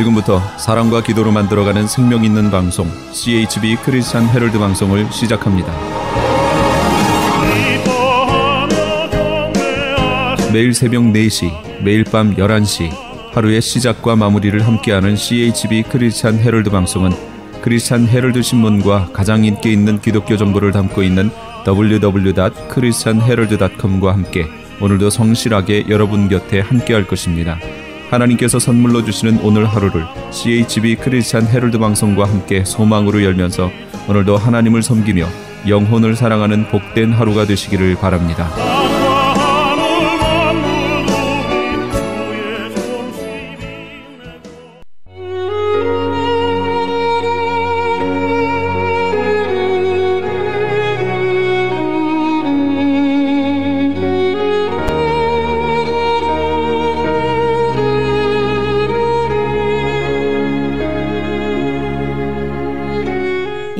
지금부터 사랑과 기도로 만들어가는 생명 있는 방송 CHB 크리스찬 헤럴드 방송을 시작합니다. 매일 새벽 4시, 매일 밤 11시 하루의 시작과 마무리를 함께하는 CHB 크리스찬 헤럴드 방송은 크리스찬 헤럴드 신문과 가장 인기 있는 기독교 정보를 담고 있는 www.christianherald.com과 함께 오늘도 성실하게 여러분 곁에 함께할 것입니다. 하나님께서 선물로 주시는 오늘 하루를 CHB 크리스찬 헤럴드 방송과 함께 소망으로 열면서 오늘도 하나님을 섬기며 영혼을 사랑하는 복된 하루가 되시기를 바랍니다.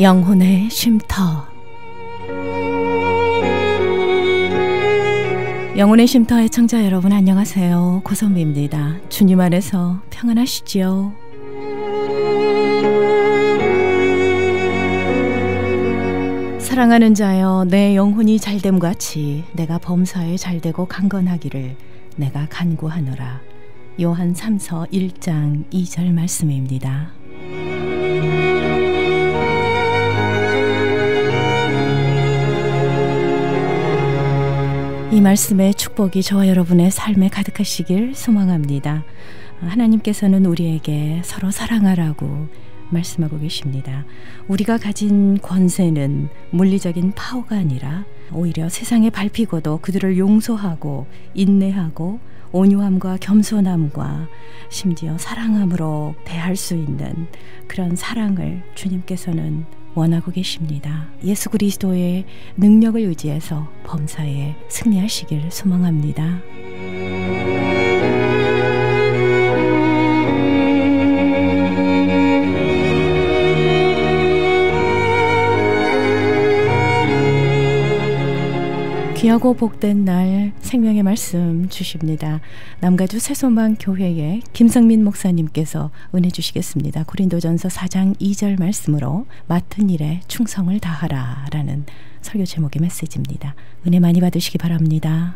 영혼의 쉼터. 영혼의 쉼터 애청자 여러분 안녕하세요. 고선미입니다. 주님 안에서 평안하시지요? 사랑하는 자여, 내 영혼이 잘됨같이 내가 범사에 잘되고 강건하기를 내가 간구하노라. 요한 3서 1장 2절 말씀입니다. 이 말씀의 축복이 저와 여러분의 삶에 가득하시길 소망합니다. 하나님께서는 우리에게 서로 사랑하라고 말씀하고 계십니다. 우리가 가진 권세는 물리적인 파워가 아니라 오히려 세상에 밟히고도 그들을 용서하고 인내하고 온유함과 겸손함과 심지어 사랑함으로 대할 수 있는 그런 사랑을 주님께서는 원하고 계십니다. 예수 그리스도의 능력을 의지해서 범사에 승리하시길 소망합니다. 귀하고 복된 날 생명의 말씀 주십니다. 남가주 새소망 교회의 김성민 목사님께서 은혜 주시겠습니다. 고린도전서 4장 2절 말씀으로 맡은 일에 충성을 다하라 라는 설교 제목의 메시지입니다. 은혜 많이 받으시기 바랍니다.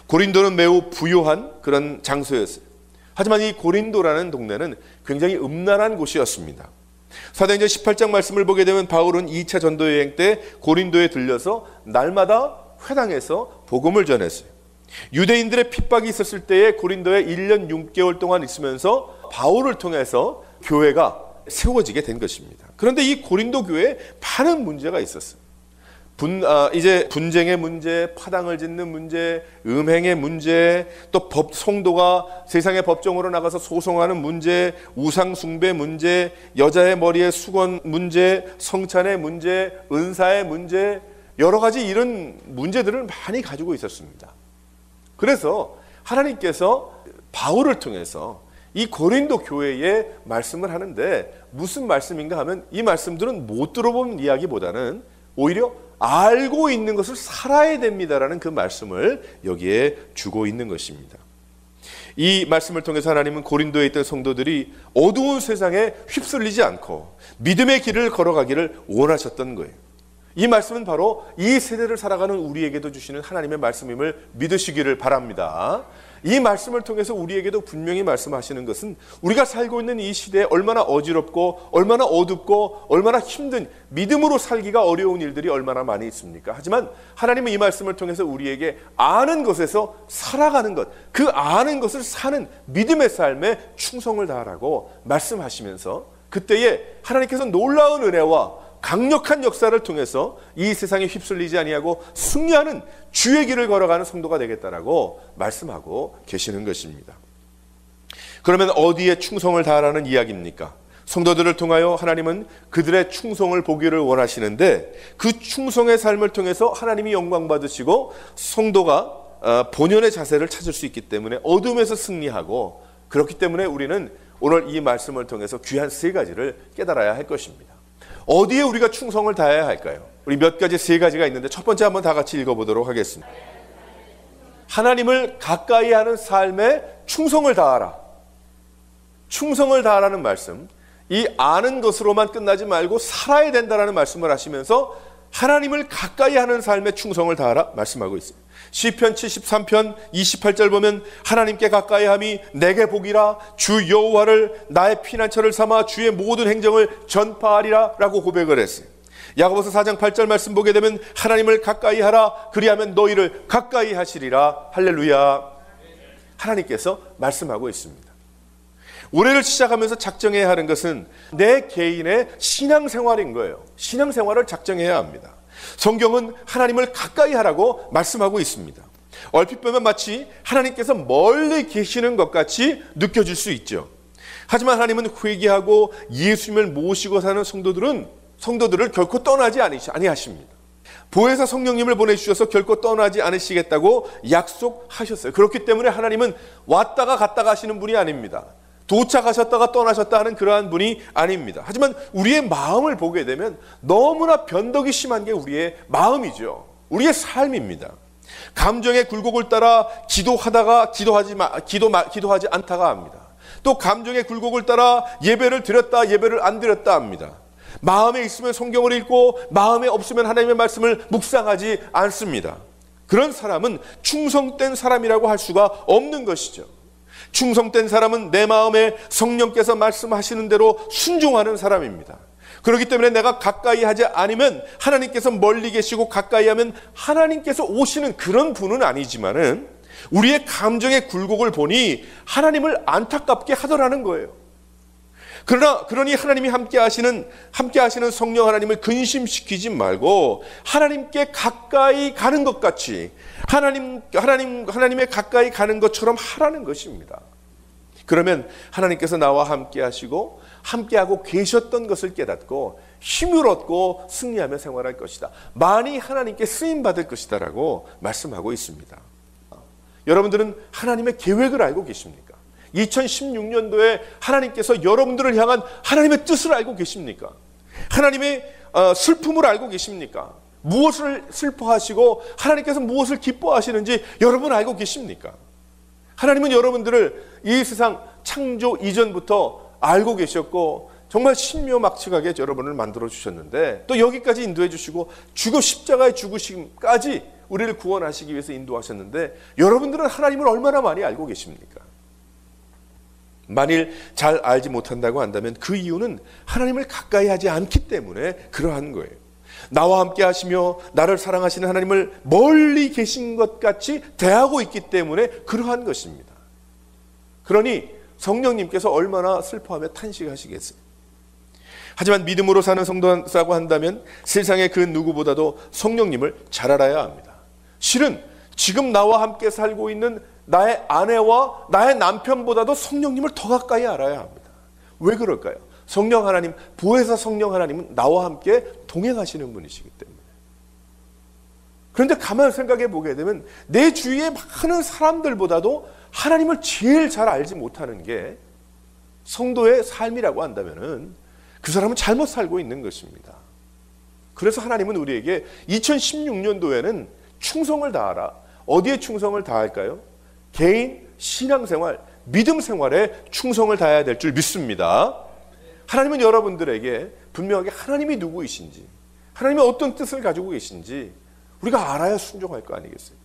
고린도는 매우 부유한 그런 장소였어요. 하지만 이 고린도라는 동네는 굉장히 음란한 곳이었습니다. 사도행전 18장 말씀을 보게 되면 바울은 2차 전도 여행 때 고린도에 들려서 날마다 회당에서 복음을 전했어요. 유대인들의 핍박이 있었을 때에 고린도에 1년 6개월 동안 있으면서 바울을 통해서 교회가 세워지게 된 것입니다. 그런데 이 고린도 교회에 많은 문제가 있었어요. 이제 분쟁의 문제, 파당을 짓는 문제, 음행의 문제, 또 성도가 세상의 법정으로 나가서 소송하는 문제, 우상 숭배 문제, 여자의 머리에 수건 문제, 성찬의 문제, 은사의 문제, 여러 가지 이런 문제들을 많이 가지고 있었습니다. 그래서 하나님께서 바울을 통해서 이 고린도 교회에 말씀을 하는데 무슨 말씀인가 하면 이 말씀들은 못 들어본 이야기보다는 오히려 알고 있는 것을 살아야 됩니다라는 그 말씀을 여기에 주고 있는 것입니다. 이 말씀을 통해서 하나님은 고린도에 있던 성도들이 어두운 세상에 휩쓸리지 않고 믿음의 길을 걸어가기를 원하셨던 거예요. 이 말씀은 바로 이 세대를 살아가는 우리에게도 주시는 하나님의 말씀임을 믿으시기를 바랍니다. 이 말씀을 통해서 우리에게도 분명히 말씀하시는 것은 우리가 살고 있는 이 시대에 얼마나 어지럽고 얼마나 어둡고 얼마나 힘든, 믿음으로 살기가 어려운 일들이 얼마나 많이 있습니까? 하지만 하나님은 이 말씀을 통해서 우리에게 아는 것에서 살아가는 것, 그 아는 것을 사는 믿음의 삶에 충성을 다하라고 말씀하시면서 그때에 하나님께서 놀라운 은혜와 강력한 역사를 통해서 이 세상에 휩쓸리지 아니하고 승리하는 주의 길을 걸어가는 성도가 되겠다라고 말씀하고 계시는 것입니다. 그러면 어디에 충성을 다하라는 이야기입니까? 성도들을 통하여 하나님은 그들의 충성을 보기를 원하시는데 그 충성의 삶을 통해서 하나님이 영광 받으시고 성도가 본연의 자세를 찾을 수 있기 때문에 어둠에서 승리하고, 그렇기 때문에 우리는 오늘 이 말씀을 통해서 귀한 세 가지를 깨달아야 할 것입니다. 어디에 우리가 충성을 다해야 할까요? 우리 몇 가지, 세 가지가 있는데 첫 번째 한번 다 같이 읽어보도록 하겠습니다. 하나님을 가까이 하는 삶에 충성을 다하라. 충성을 다하라는 말씀, 이 아는 것으로만 끝나지 말고 살아야 된다라는 말씀을 하시면서 하나님을 가까이 하는 삶에 충성을 다하라 말씀하고 있습니다. 시편 73편 28절 보면 하나님께 가까이함이 내게 복이라, 주 여호와를 나의 피난처를 삼아 주의 모든 행정을 전파하리라 라고 고백을 했어요. 야고보서 4장 8절 말씀 보게 되면 하나님을 가까이 하라, 그리하면 너희를 가까이 하시리라. 할렐루야. 하나님께서 말씀하고 있습니다. 올해를 시작하면서 작정해야 하는 것은 내 개인의 신앙생활인 거예요. 신앙생활을 작정해야 합니다. 성경은 하나님을 가까이 하라고 말씀하고 있습니다. 얼핏 보면 마치 하나님께서 멀리 계시는 것 같이 느껴질 수 있죠. 하지만 하나님은 회개하고 예수님을 모시고 사는 성도들을 결코 떠나지 아니하십니다. 보혜사 성령님을 보내주셔서 결코 떠나지 않으시겠다고 약속하셨어요. 그렇기 때문에 하나님은 왔다가 갔다가 하시는 분이 아닙니다. 도착하셨다가 떠나셨다 하는 그러한 분이 아닙니다. 하지만 우리의 마음을 보게 되면 너무나 변덕이 심한 게 우리의 마음이죠. 우리의 삶입니다. 감정의 굴곡을 따라 기도하지 않다가 합니다. 또 감정의 굴곡을 따라 예배를 드렸다 예배를 안 드렸다 합니다. 마음에 있으면 성경을 읽고 마음에 없으면 하나님의 말씀을 묵상하지 않습니다. 그런 사람은 충성된 사람이라고 할 수가 없는 것이죠. 충성된 사람은 내 마음에 성령께서 말씀하시는 대로 순종하는 사람입니다. 그렇기 때문에 내가 가까이 하지 않으면 하나님께서 멀리 계시고 가까이 하면 하나님께서 오시는 그런 분은 아니지만은 우리의 감정의 굴곡을 보니 하나님을 안타깝게 하더라는 거예요. 그러니 하나님이 함께 하시는 성령 하나님을 근심시키지 말고 하나님께 가까이 가는 것 같이 하나님의 가까이 가는 것처럼 하라는 것입니다. 그러면 하나님께서 나와 함께 하시고 함께하고 계셨던 것을 깨닫고 힘을 얻고 승리하며 생활할 것이다. 많이 하나님께 쓰임받을 것이다 라고 말씀하고 있습니다. 여러분들은 하나님의 계획을 알고 계십니까? 2016년도에 하나님께서 여러분들을 향한 하나님의 뜻을 알고 계십니까? 하나님의 슬픔을 알고 계십니까? 무엇을 슬퍼하시고 하나님께서 무엇을 기뻐하시는지 여러분 알고 계십니까? 하나님은 여러분들을 이 세상 창조 이전부터 알고 계셨고 정말 신묘막측하게 여러분을 만들어 주셨는데 또 여기까지 인도해 주시고 십자가의 죽으심까지 우리를 구원하시기 위해서 인도하셨는데 여러분들은 하나님을 얼마나 많이 알고 계십니까? 만일 잘 알지 못한다고 한다면 그 이유는 하나님을 가까이 하지 않기 때문에 그러한 거예요. 나와 함께 하시며 나를 사랑하시는 하나님을 멀리 계신 것 같이 대하고 있기 때문에 그러한 것입니다. 그러니 성령님께서 얼마나 슬퍼하며 탄식하시겠어요. 하지만 믿음으로 사는 성도라고 한다면 세상의 그 누구보다도 성령님을 잘 알아야 합니다. 실은 지금 나와 함께 살고 있는 나의 아내와 나의 남편보다도 성령님을 더 가까이 알아야 합니다. 왜 그럴까요? 성령 하나님, 보혜사 성령 하나님은 나와 함께 동행하시는 분이시기 때문에. 그런데 가만히 생각해 보게 되면 내 주위에 많은 사람들보다도 하나님을 제일 잘 알지 못하는 게 성도의 삶이라고 한다면은 그 사람은 잘못 살고 있는 것입니다. 그래서 하나님은 우리에게 2016년도에는 충성을 다하라. 어디에 충성을 다할까요? 개인, 신앙생활, 믿음 생활에 충성을 다해야 될 줄 믿습니다. 하나님은 여러분들에게 분명하게 하나님이 누구이신지, 하나님이 어떤 뜻을 가지고 계신지 우리가 알아야 순종할 거 아니겠어요?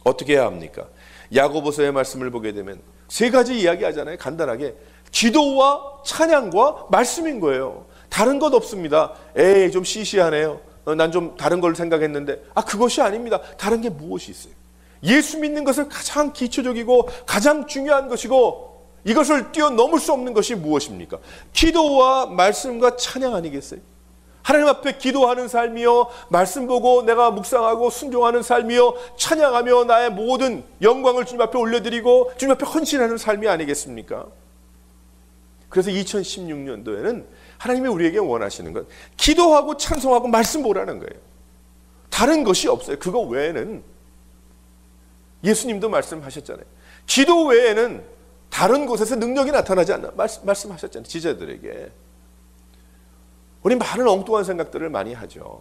어떻게 해야 합니까? 야고보서의 말씀을 보게 되면 세 가지 이야기하잖아요. 간단하게 기도와 찬양과 말씀인 거예요. 다른 것 없습니다. 에이 좀 시시하네요. 난 좀 다른 걸 생각했는데 그것이 아닙니다. 다른 게 무엇이 있어요? 예수 믿는 것을 가장 기초적이고 가장 중요한 것이고 이것을 뛰어넘을 수 없는 것이 무엇입니까? 기도와 말씀과 찬양 아니겠어요? 하나님 앞에 기도하는 삶이요, 말씀 보고 내가 묵상하고 순종하는 삶이요, 찬양하며 나의 모든 영광을 주님 앞에 올려드리고 주님 앞에 헌신하는 삶이 아니겠습니까? 그래서 2016년도에는 하나님이 우리에게 원하시는 건 기도하고 찬송하고 말씀 보라는 거예요. 다른 것이 없어요. 그거 외에는 예수님도 말씀하셨잖아요. 기도 외에는 다른 곳에서 능력이 나타나지 않나 말씀하셨잖아요. 지자들에게. 우리 많은 엉뚱한 생각들을 많이 하죠.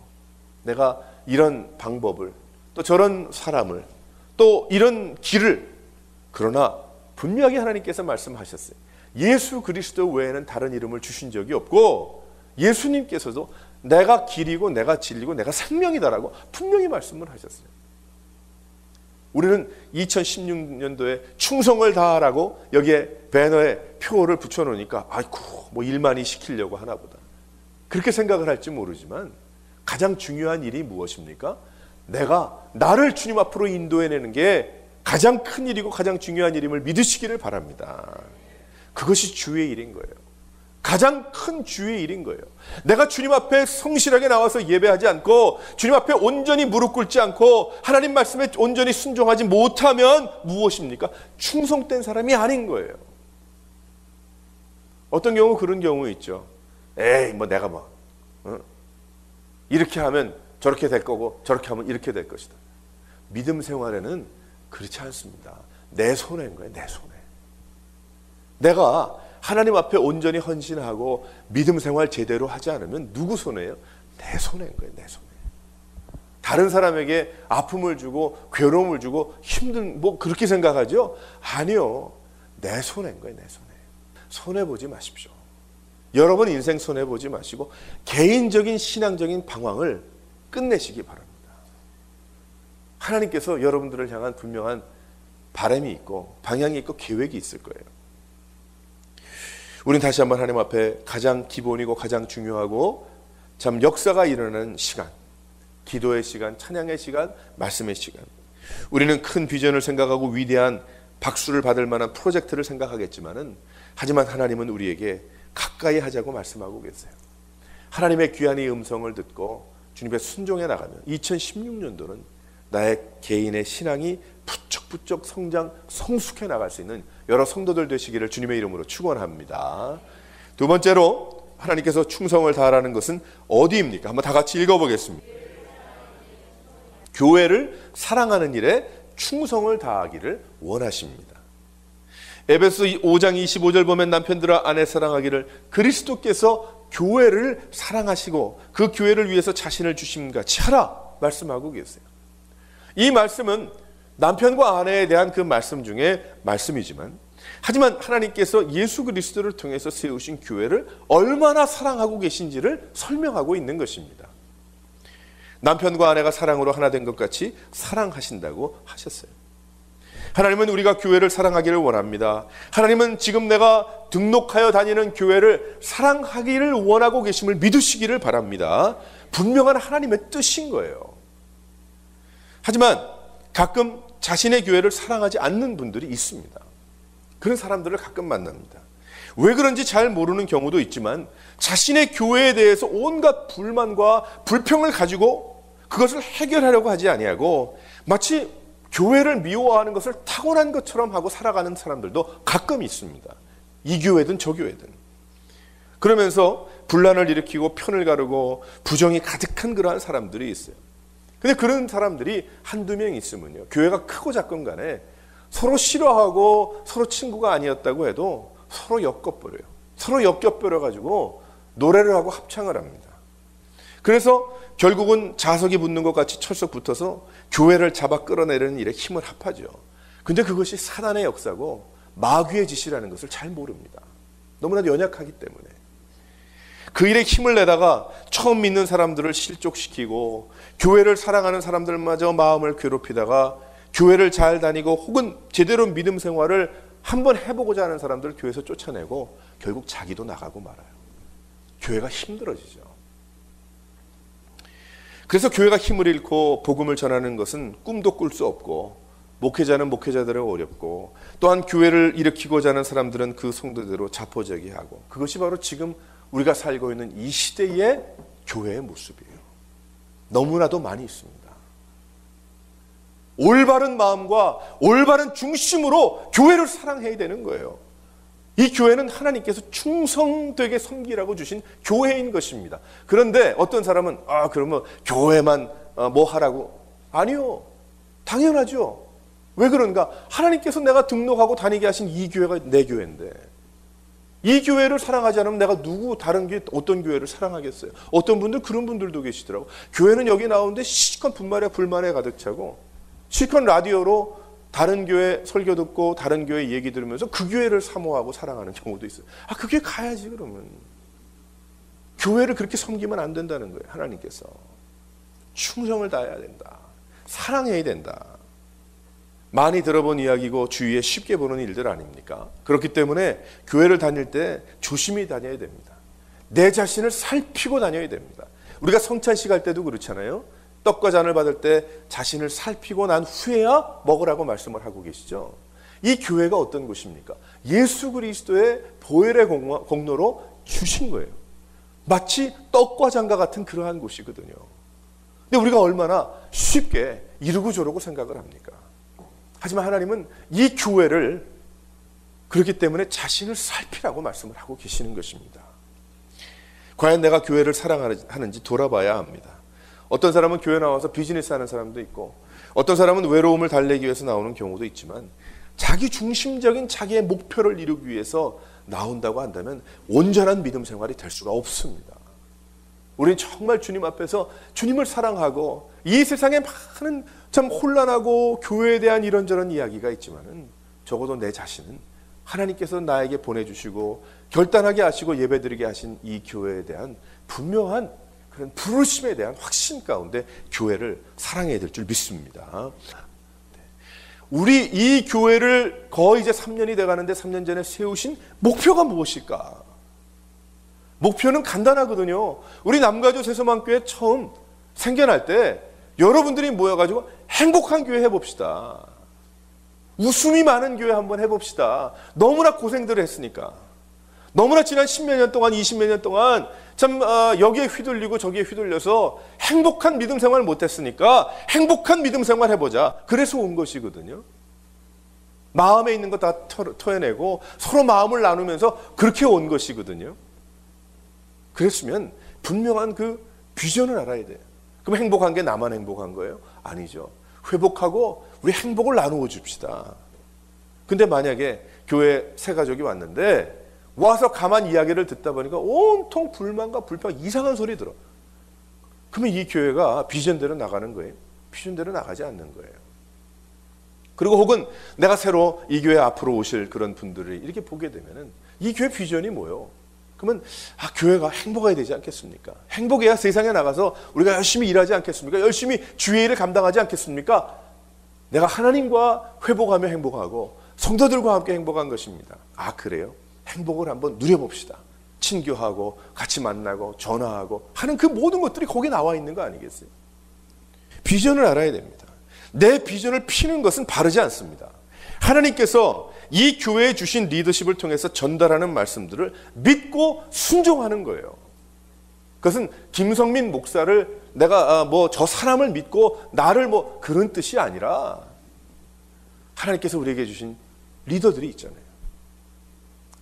내가 이런 방법을, 또 저런 사람을, 또 이런 길을. 그러나 분명히 하나님께서 말씀하셨어요. 예수 그리스도 외에는 다른 이름을 주신 적이 없고, 예수님께서도 내가 길이고 내가 진리고 내가 생명이다라고 분명히 말씀을 하셨어요. 우리는 2016년도에 충성을 다하라고 여기에 배너에 표를 붙여놓으니까 아이고 뭐 일만이 시키려고 하나 보다, 그렇게 생각을 할지 모르지만 가장 중요한 일이 무엇입니까? 내가 나를 주님 앞으로 인도해내는 게 가장 큰 일이고 가장 중요한 일임을 믿으시기를 바랍니다. 그것이 주의 일인 거예요. 가장 큰 주의 일인 거예요. 내가 주님 앞에 성실하게 나와서 예배하지 않고, 주님 앞에 온전히 무릎 꿇지 않고 하나님 말씀에 온전히 순종하지 못하면 무엇입니까? 충성된 사람이 아닌 거예요. 어떤 경우 그런 경우 있죠. 에이 뭐 내가 뭐 이렇게 하면 저렇게 될 거고 저렇게 하면 이렇게 될 것이다. 믿음 생활에는 그렇지 않습니다. 내 손해인 거예요. 내 손해. 내가 하나님 앞에 온전히 헌신하고 믿음 생활 제대로 하지 않으면 누구 손해예요? 내 손해인 거예요. 내 손해. 다른 사람에게 아픔을 주고 괴로움을 주고 힘든 뭐 그렇게 생각하죠? 아니요. 내 손해인 거예요. 내 손해. 손해보지 마십시오. 여러분 인생 손해보지 마시고 개인적인 신앙적인 방황을 끝내시기 바랍니다. 하나님께서 여러분들을 향한 분명한 바람이 있고 방향이 있고 계획이 있을 거예요. 우리는 다시 한번 하나님 앞에 가장 기본이고 가장 중요하고 참 역사가 일어나는 시간, 기도의 시간, 찬양의 시간, 말씀의 시간. 우리는 큰 비전을 생각하고 위대한 박수를 받을 만한 프로젝트를 생각하겠지만은, 하지만 하나님은 우리에게 가까이 하자고 말씀하고 계세요. 하나님의 귀한 이 음성을 듣고 주님의 순종해 나가면 2016년도는 나의 개인의 신앙이 부쩍부쩍 성장, 성숙해 나갈 수 있는 여러 성도들 되시기를 주님의 이름으로 축원합니다. 두 번째로 하나님께서 충성을 다하라는 것은 어디입니까? 한번 다 같이 읽어보겠습니다. 교회를 사랑하는 일에 충성을 다하기를 원하십니다. 에베소 5장 25절 보면 남편들아 아내 사랑하기를 그리스도께서 교회를 사랑하시고 그 교회를 위해서 자신을 주심 같이 하라 말씀하고 계세요. 이 말씀은 남편과 아내에 대한 그 말씀 중에 말씀이지만, 하지만 하나님께서 예수 그리스도를 통해서 세우신 교회를 얼마나 사랑하고 계신지를 설명하고 있는 것입니다. 남편과 아내가 사랑으로 하나 된 것 같이 사랑하신다고 하셨어요. 하나님은 우리가 교회를 사랑하기를 원합니다. 하나님은 지금 내가 등록하여 다니는 교회를 사랑하기를 원하고 계심을 믿으시기를 바랍니다. 분명한 하나님의 뜻인 거예요. 하지만 가끔 자신의 교회를 사랑하지 않는 분들이 있습니다. 그런 사람들을 가끔 만납니다. 왜 그런지 잘 모르는 경우도 있지만 자신의 교회에 대해서 온갖 불만과 불평을 가지고 그것을 해결하려고 하지 아니하고 마치 교회를 미워하는 것을 타고난 것처럼 하고 살아가는 사람들도 가끔 있습니다. 이 교회든 저 교회든. 그러면서 분란을 일으키고 편을 가르고 부정이 가득한 그러한 사람들이 있어요. 근데 그런 사람들이 한두 명 있으면요, 교회가 크고 작건 간에 서로 싫어하고 서로 친구가 아니었다고 해도 서로 엮어버려요. 서로 엮여버려가지고 노래를 하고 합창을 합니다. 그래서 결국은 자석이 붙는 것 같이 철썩 붙어서 교회를 잡아 끌어내리는 일에 힘을 합하죠. 근데 그것이 사단의 역사고 마귀의 짓이라는 것을 잘 모릅니다. 너무나도 연약하기 때문에. 그 일에 힘을 내다가 처음 믿는 사람들을 실족시키고 교회를 사랑하는 사람들마저 마음을 괴롭히다가 교회를 잘 다니고 혹은 제대로 믿음 생활을 한번 해보고자 하는 사람들을 교회에서 쫓아내고 결국 자기도 나가고 말아요. 교회가 힘들어지죠. 그래서 교회가 힘을 잃고 복음을 전하는 것은 꿈도 꿀 수 없고 목회자는 목회자대로 어렵고 또한 교회를 일으키고자 하는 사람들은 그 성도대로 자포자기하고, 그것이 바로 지금 우리가 살고 있는 이 시대의 교회의 모습이에요. 너무나도 많이 있습니다. 올바른 마음과 올바른 중심으로 교회를 사랑해야 되는 거예요. 이 교회는 하나님께서 충성되게 섬기라고 주신 교회인 것입니다. 그런데 어떤 사람은 그러면 교회만 뭐 하라고? 아니요. 당연하죠. 왜 그런가? 하나님께서 내가 등록하고 다니게 하신 이 교회가 내 교회인데, 이 교회를 사랑하지 않으면 내가 다른 교회, 어떤 교회를 사랑하겠어요? 어떤 분들, 그런 분들도 계시더라고. 교회는 여기 나오는데 실컷 불만에 가득 차고, 실컷 라디오로 다른 교회 설교 듣고 다른 교회 얘기 들으면서 그 교회를 사모하고 사랑하는 경우도 있어요. 그 교회 가야지 그러면. 교회를 그렇게 섬기면 안 된다는 거예요. 하나님께서. 충성을 다해야 된다. 사랑해야 된다. 많이 들어본 이야기고 주위에 쉽게 보는 일들 아닙니까? 그렇기 때문에 교회를 다닐 때 조심히 다녀야 됩니다. 내 자신을 살피고 다녀야 됩니다. 우리가 성찬식 할 때도 그렇잖아요. 떡과 잔을 받을 때 자신을 살피고 난 후에야 먹으라고 말씀을 하고 계시죠. 이 교회가 어떤 곳입니까? 예수 그리스도의 보혈의 공로로 주신 거예요. 마치 떡과 잔과 같은 그러한 곳이거든요. 근데 우리가 얼마나 쉽게 이러고 저러고 생각을 합니까? 하지만 하나님은 이 교회를 그렇기 때문에 자신을 살피라고 말씀을 하고 계시는 것입니다. 과연 내가 교회를 사랑하는지 돌아봐야 합니다. 어떤 사람은 교회 나와서 비즈니스 하는 사람도 있고, 어떤 사람은 외로움을 달래기 위해서 나오는 경우도 있지만, 자기 중심적인 자기의 목표를 이루기 위해서 나온다고 한다면 온전한 믿음 생활이 될 수가 없습니다. 우리는 정말 주님 앞에서 주님을 사랑하고, 이 세상에 많은 참 혼란하고 교회에 대한 이런저런 이야기가 있지만은 적어도 내 자신은 하나님께서 나에게 보내주시고 결단하게 하시고 예배드리게 하신 이 교회에 대한 분명한 그런 부르심에 대한 확신 가운데 교회를 사랑해야 될 줄 믿습니다. 우리 이 교회를 거의 이제 3년이 돼가는데 3년 전에 세우신 목표가 무엇일까? 목표는 간단하거든요. 우리 남가주 세소만교회 처음 생겨날 때 여러분들이 모여가지고 행복한 교회 해봅시다. 웃음이 많은 교회 한번 해봅시다. 너무나 고생들을 했으니까. 너무나 지난 10몇 년 동안 20몇 년 동안 참 여기에 휘둘리고 저기에 휘둘려서 행복한 믿음 생활을 못했으니까 행복한 믿음 생활 해보자. 그래서 온 것이거든요. 마음에 있는 거 다 토해내고 서로 마음을 나누면서 그렇게 온 것이거든요. 그랬으면 분명한 그 비전을 알아야 돼요. 그럼 행복한 게 나만 행복한 거예요? 아니죠. 회복하고 우리 행복을 나누어 줍시다. 근데 만약에 교회 새 가족이 왔는데 와서 가만 이야기를 듣다 보니까 온통 불만과 불평, 이상한 소리 들어. 그러면 이 교회가 비전대로 나가는 거예요? 비전대로 나가지 않는 거예요. 그리고 혹은 내가 새로 이 교회 앞으로 오실 그런 분들을 이렇게 보게 되면은 이 교회 비전이 뭐예요? 그러면 교회가 행복해야 되지 않겠습니까? 행복해야 세상에 나가서 우리가 열심히 일하지 않겠습니까? 열심히 주의 일을 감당하지 않겠습니까? 내가 하나님과 회복하며 행복하고 성도들과 함께 행복한 것입니다. 그래요? 행복을 한번 누려봅시다. 친교하고 같이 만나고 전화하고 하는 그 모든 것들이 거기에 나와 있는 거 아니겠어요? 비전을 알아야 됩니다. 내 비전을 피는 것은 바르지 않습니다. 하나님께서 이 교회에 주신 리더십을 통해서 전달하는 말씀들을 믿고 순종하는 거예요. 그것은 김성민 목사를 내가 저 사람을 믿고 나를 그런 뜻이 아니라 하나님께서 우리에게 주신 리더들이 있잖아요.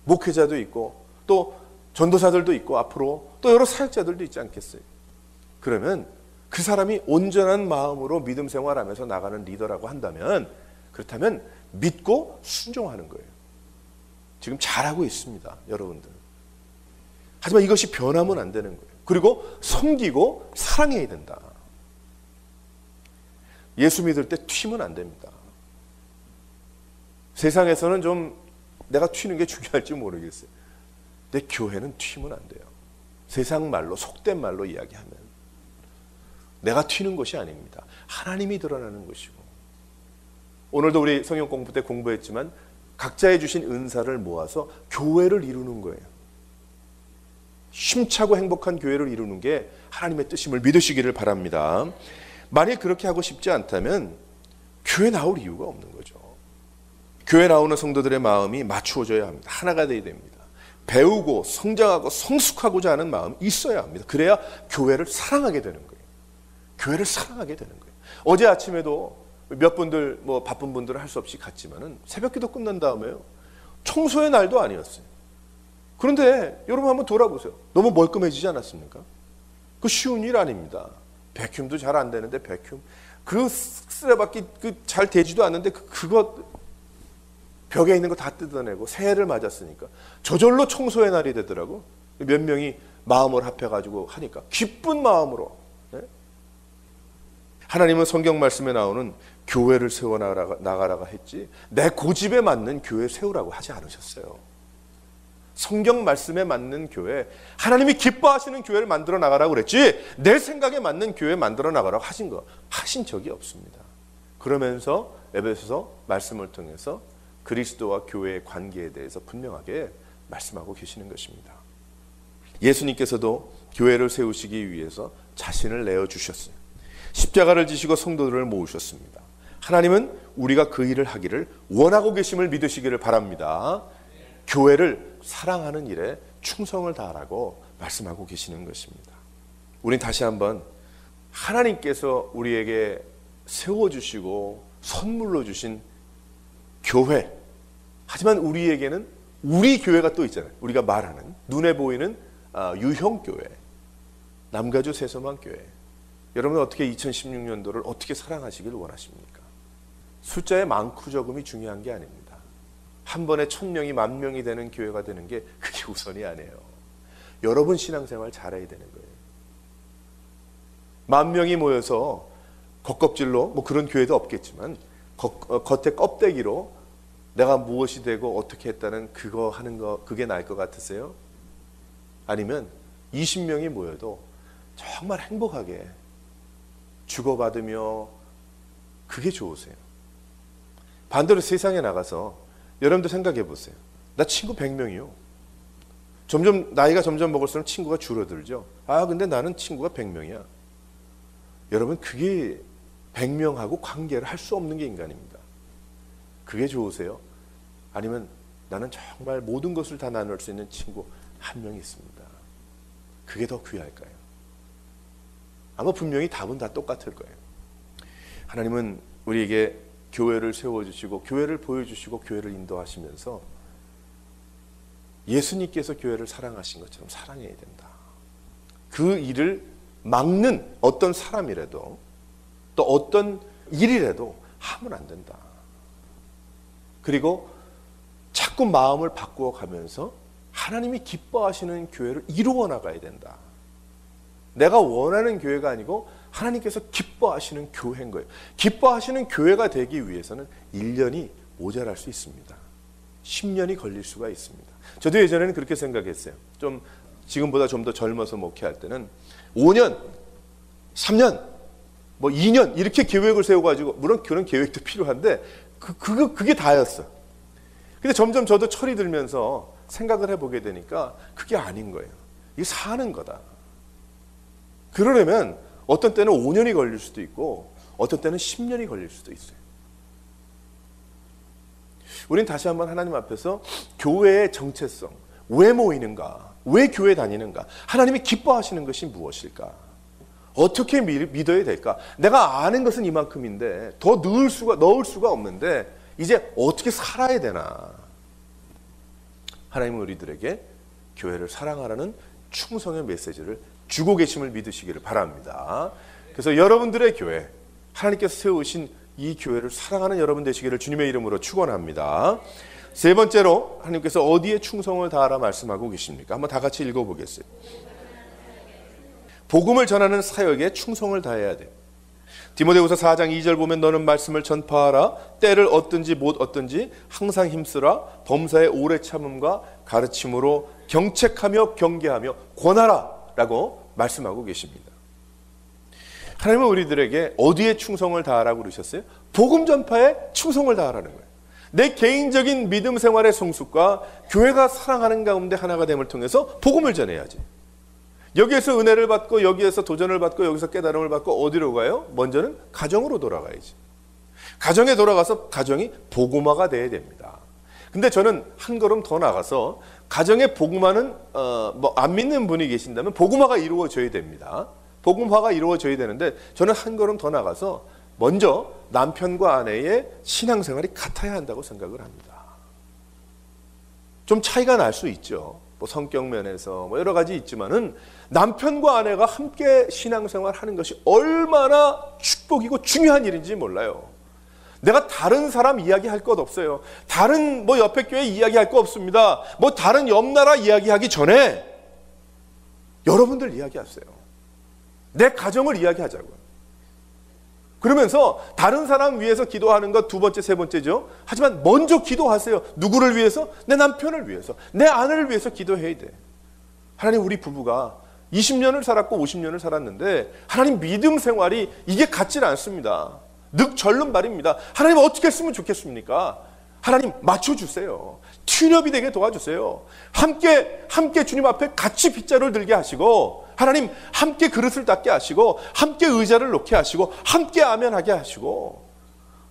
목회자도 있고 또 전도사들도 있고 앞으로 또 여러 사역자들도 있지 않겠어요? 그러면 그 사람이 온전한 마음으로 믿음 생활하면서 나가는 리더라고 한다면, 그렇다면 믿고 순종하는 거예요. 지금 잘하고 있습니다, 여러분들. 하지만 이것이 변하면 안 되는 거예요. 그리고 섬기고 사랑해야 된다. 예수 믿을 때 튀면 안 됩니다. 세상에서는 좀 내가 튀는 게 중요할지 모르겠어요. 내 교회는 튀면 안 돼요. 세상 말로, 속된 말로 이야기하면 내가 튀는 것이 아닙니다. 하나님이 드러나는 것이고, 오늘도 우리 성경 공부 때 공부했지만 각자의 주신 은사를 모아서 교회를 이루는 거예요. 힘차고 행복한 교회를 이루는 게 하나님의 뜻임을 믿으시기를 바랍니다. 만약 그렇게 하고 싶지 않다면 교회 나올 이유가 없는 거죠. 교회 나오는 성도들의 마음이 맞추어져야 합니다. 하나가 되어야 됩니다. 배우고 성장하고 성숙하고자 하는 마음이 있어야 합니다. 그래야 교회를 사랑하게 되는 거예요. 교회를 사랑하게 되는 거예요. 어제 아침에도 몇 분들 바쁜 분들은 할 수 없이 갔지만은 새벽기도 끝난 다음에요, 청소의 날도 아니었어요. 그런데 여러분 한번 돌아보세요. 너무 멀끔해지지 않았습니까? 그 쉬운 일 아닙니다. 백큐움도 잘 안 되는데 백큐움, 그 쓰레받기 잘 되지도 않는데 그거 벽에 있는 거 다 뜯어내고 새해를 맞았으니까 저절로 청소의 날이 되더라고. 몇 명이 마음을 합해가지고 하니까 기쁜 마음으로. 네? 하나님은 성경 말씀에 나오는 교회를 세워나가라고 했지 내 고집에 맞는 교회 세우라고 하지 않으셨어요. 성경 말씀에 맞는 교회, 하나님이 기뻐하시는 교회를 만들어 나가라고 그랬지 내 생각에 맞는 교회 만들어 나가라고 하신 적이 없습니다. 그러면서 에베소서 말씀을 통해서 그리스도와 교회의 관계에 대해서 분명하게 말씀하고 계시는 것입니다. 예수님께서도 교회를 세우시기 위해서 자신을 내어주셨어요. 십자가를 지시고 성도들을 모으셨습니다. 하나님은 우리가 그 일을 하기를 원하고 계심을 믿으시기를 바랍니다. 교회를 사랑하는 일에 충성을 다하라고 말씀하고 계시는 것입니다. 우린 다시 한번 하나님께서 우리에게 세워주시고 선물로 주신 교회, 하지만 우리에게는 우리 교회가 또 있잖아요. 우리가 말하는 눈에 보이는 유형교회, 남가주 세소망교회. 여러분 어떻게 2016년도를 어떻게 사랑하시길 원하십니까? 숫자의 많고 적음이 중요한 게 아닙니다. 한 번에 1000명이 10,000명이 되는 교회가 되는 게 그게 우선이 아니에요. 여러분 신앙생활 잘해야 되는 거예요. 10,000명이 모여서 겉껍질로 뭐 그런 교회도 없겠지만 겉에 껍데기로 내가 무엇이 되고 어떻게 했다는 그거 하는 거 그게 나을 것 같으세요? 아니면 20명이 모여도 정말 행복하게 주고받으며 그게 좋으세요? 반대로 세상에 나가서 여러분도 생각해 보세요. 나 친구 100명이요. 나이가 점점 먹을수록 친구가 줄어들죠. 근데 나는 친구가 100명이야. 여러분 그게 100명하고 관계를 할 수 없는 게 인간입니다. 그게 좋으세요? 아니면 나는 정말 모든 것을 다 나눌 수 있는 친구 한 명이 있습니다. 그게 더 귀할까요? 아마 분명히 답은 다 똑같을 거예요. 하나님은 우리에게 교회를 세워주시고 교회를 보여주시고 교회를 인도하시면서 예수님께서 교회를 사랑하신 것처럼 사랑해야 된다. 그 일을 막는 어떤 사람이라도 또 어떤 일이라도 하면 안 된다. 그리고 자꾸 마음을 바꾸어 가면서 하나님이 기뻐하시는 교회를 이루어 나가야 된다. 내가 원하는 교회가 아니고 하나님께서 기뻐하시는 교회인 거예요. 기뻐하시는 교회가 되기 위해서는 1년이 모자랄 수 있습니다. 10년이 걸릴 수가 있습니다. 저도 예전에는 그렇게 생각했어요. 좀 지금보다 좀 더 젊어서 목회할 때는 5년, 3년, 뭐 2년 이렇게 계획을 세워가지고 물론 그런 계획도 필요한데 그게 다였어. 근데 점점 저도 철이 들면서 생각을 해보게 되니까 그게 아닌 거예요. 이게 사는 거다. 그러려면 어떤 때는 5년이 걸릴 수도 있고 어떤 때는 10년이 걸릴 수도 있어요. 우린 다시 한번 하나님 앞에서 교회의 정체성, 왜 모이는가, 왜 교회 다니는가, 하나님이 기뻐하시는 것이 무엇일까, 어떻게 믿어야 될까. 내가 아는 것은 이만큼인데 더 넣을 수가 없는데 이제 어떻게 살아야 되나. 하나님은 우리들에게 교회를 사랑하라는 충성의 메시지를 주고 계심을 믿으시기를 바랍니다. 그래서 여러분들의 교회, 하나님께서 세우신 이 교회를 사랑하는 여러분 되시기를 주님의 이름으로 축원합니다. 세 번째로 하나님께서 어디에 충성을 다하라 말씀하고 계십니까? 한번 다 같이 읽어보겠어요. 복음을 전하는 사역에 충성을 다해야 돼. 디모데후서 4장 2절 보면 너는 말씀을 전파하라. 때를 얻든지 못 얻든지 항상 힘쓰라. 범사의 오래 참음과 가르침으로 경책하며 경계하며 권하라 라고 말씀하고 계십니다. 하나님은 우리들에게 어디에 충성을 다하라고 그러셨어요? 복음 전파에 충성을 다하라는 거예요. 내 개인적인 믿음 생활의 성숙과 교회가 사랑하는 가운데 하나가 됨을 통해서 복음을 전해야지. 여기에서 은혜를 받고 여기에서 도전을 받고 여기서 깨달음을 받고 어디로 가요? 먼저는 가정으로 돌아가야지. 가정에 돌아가서 가정이 복음화가 돼야 됩니다. 근데 저는 한 걸음 더 나가서 가정에 복음화는 안 믿는 분이 계신다면 복음화가 이루어져야 됩니다. 복음화가 이루어져야 되는데 저는 한 걸음 더 나가서 먼저 남편과 아내의 신앙생활이 같아야 한다고 생각을 합니다. 좀 차이가 날 수 있죠. 뭐 성격 면에서 뭐 여러 가지 있지만은 남편과 아내가 함께 신앙생활 하는 것이 얼마나 축복이고 중요한 일인지 몰라요. 내가 다른 사람 이야기할 것 없어요. 다른 옆에 교회 이야기할 거 없습니다. 다른 옆 나라 이야기하기 전에 여러분들 이야기하세요. 내 가정을 이야기하자고요. 그러면서 다른 사람 위해서 기도하는 것 두 번째, 세 번째죠. 하지만 먼저 기도하세요. 누구를 위해서? 내 남편을 위해서, 내 아내를 위해서 기도해야 돼. 하나님, 우리 부부가 20년을 살았고 50년을 살았는데 하나님 믿음 생활이 이게 같지는 않습니다. 늑절름 말입니다. 하나님 어떻게 했으면 좋겠습니까? 하나님 맞춰주세요. 튜업이 되게 도와주세요. 함께 주님 앞에 같이 빗자루를 들게 하시고, 하나님 함께 그릇을 닦게 하시고, 함께 의자를 놓게 하시고, 함께 아멘하게 하시고,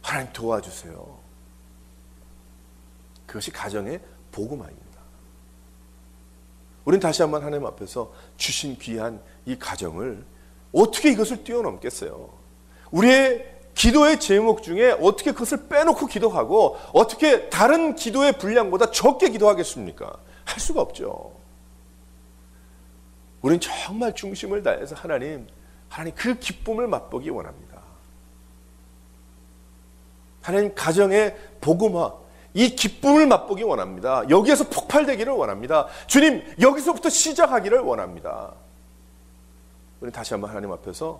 하나님 도와주세요. 그것이 가정의 복음화입니다. 우리는 다시 한번 하나님 앞에서 주신 귀한 이 가정을 어떻게 이것을 뛰어넘겠어요? 우리의 기도의 제목 중에 어떻게 그것을 빼놓고 기도하고 어떻게 다른 기도의 분량보다 적게 기도하겠습니까? 할 수가 없죠. 우리는 정말 중심을 다해서 하나님 그 기쁨을 맛보기 원합니다. 하나님 가정의 복음화, 이 기쁨을 맛보기 원합니다. 여기에서 폭발되기를 원합니다. 주님, 여기서부터 시작하기를 원합니다. 우리는 다시 한번 하나님 앞에서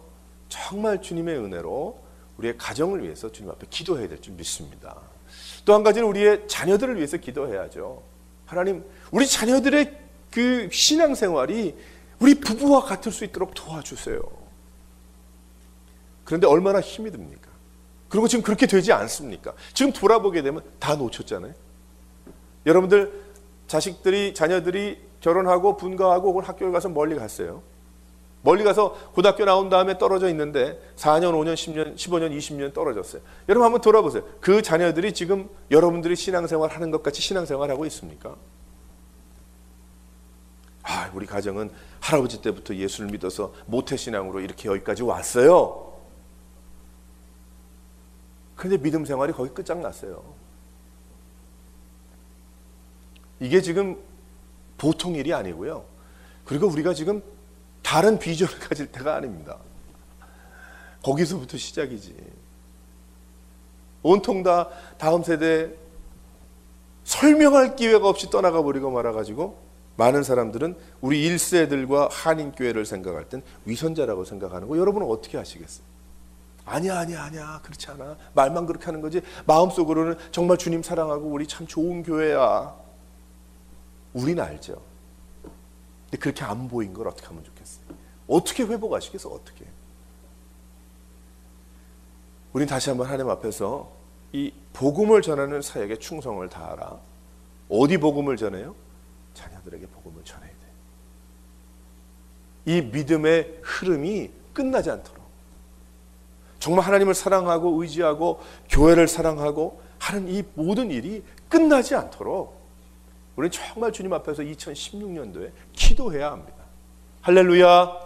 정말 주님의 은혜로 우리의 가정을 위해서 주님 앞에 기도해야 될 줄 믿습니다. 또 한 가지는 우리의 자녀들을 위해서 기도해야죠. 하나님, 우리 자녀들의 그 신앙생활이 우리 부부와 같을 수 있도록 도와주세요. 그런데 얼마나 힘이 듭니까? 그리고 지금 그렇게 되지 않습니까? 지금 돌아보게 되면 다 놓쳤잖아요. 여러분들 자녀들이 결혼하고 분가하고 혹은 학교를 가서 멀리 갔어요. 멀리 가서 고등학교 나온 다음에 떨어져 있는데 4년, 5년, 10년, 15년, 20년 떨어졌어요. 여러분 한번 돌아보세요. 그 자녀들이 지금 여러분들이 신앙생활 하는 것 같이 신앙생활 하고 있습니까? 우리 가정은 할아버지 때부터 예수를 믿어서 모태신앙으로 이렇게 여기까지 왔어요. 그런데 믿음 생활이 거기 끝장났어요. 이게 지금 보통 일이 아니고요. 그리고 우리가 지금 다른 비전을 가질 때가 아닙니다. 거기서부터 시작이지. 온통 다 다음 세대 설명할 기회가 없이 떠나가 버리고 말아가지고 많은 사람들은 우리 1세들과 한인교회를 생각할 땐 위선자라고 생각하는 거 여러분은 어떻게 하시겠어요? 아니야 그렇지 않아. 말만 그렇게 하는 거지 마음속으로는 정말 주님 사랑하고 우리 참 좋은 교회야. 우린 알죠. 근데 그렇게 안 보인 걸 어떻게 하면 좋겠어요? 어떻게 회복하시겠어? 어떻게? 우린 다시 한번 하나님 앞에서 이 복음을 전하는 사역에 충성을 다하라. 어디 복음을 전해요? 자녀들에게 복음을 전해야 돼. 이 믿음의 흐름이 끝나지 않도록 정말 하나님을 사랑하고 의지하고 교회를 사랑하고 하는 이 모든 일이 끝나지 않도록 우리는 정말 주님 앞에서 2016년도에 기도해야 합니다. 할렐루야.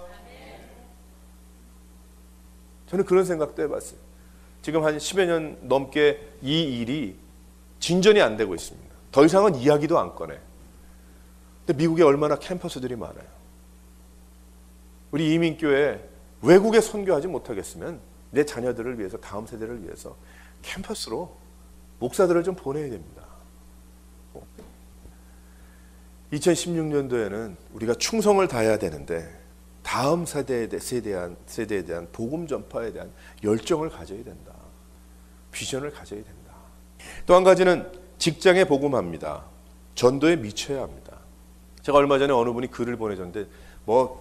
저는 그런 생각도 해봤어요. 지금 한 10여 년 넘게 이 일이 진전이 안 되고 있습니다. 더 이상은 이야기도 안 꺼내. 근데 미국에 얼마나 캠퍼스들이 많아요. 우리 이민교회 외국에 선교하지 못하겠으면 내 자녀들을 위해서, 다음 세대를 위해서 캠퍼스로 목사들을 좀 보내야 됩니다. 2016년도에는 우리가 충성을 다해야 되는데 다음 세대에 대한 복음 전파에 대한 열정을 가져야 된다. 비전을 가져야 된다. 또 한 가지는 직장에 복음합니다. 전도에 미쳐야 합니다. 제가 얼마 전에 어느 분이 글을 보내줬는데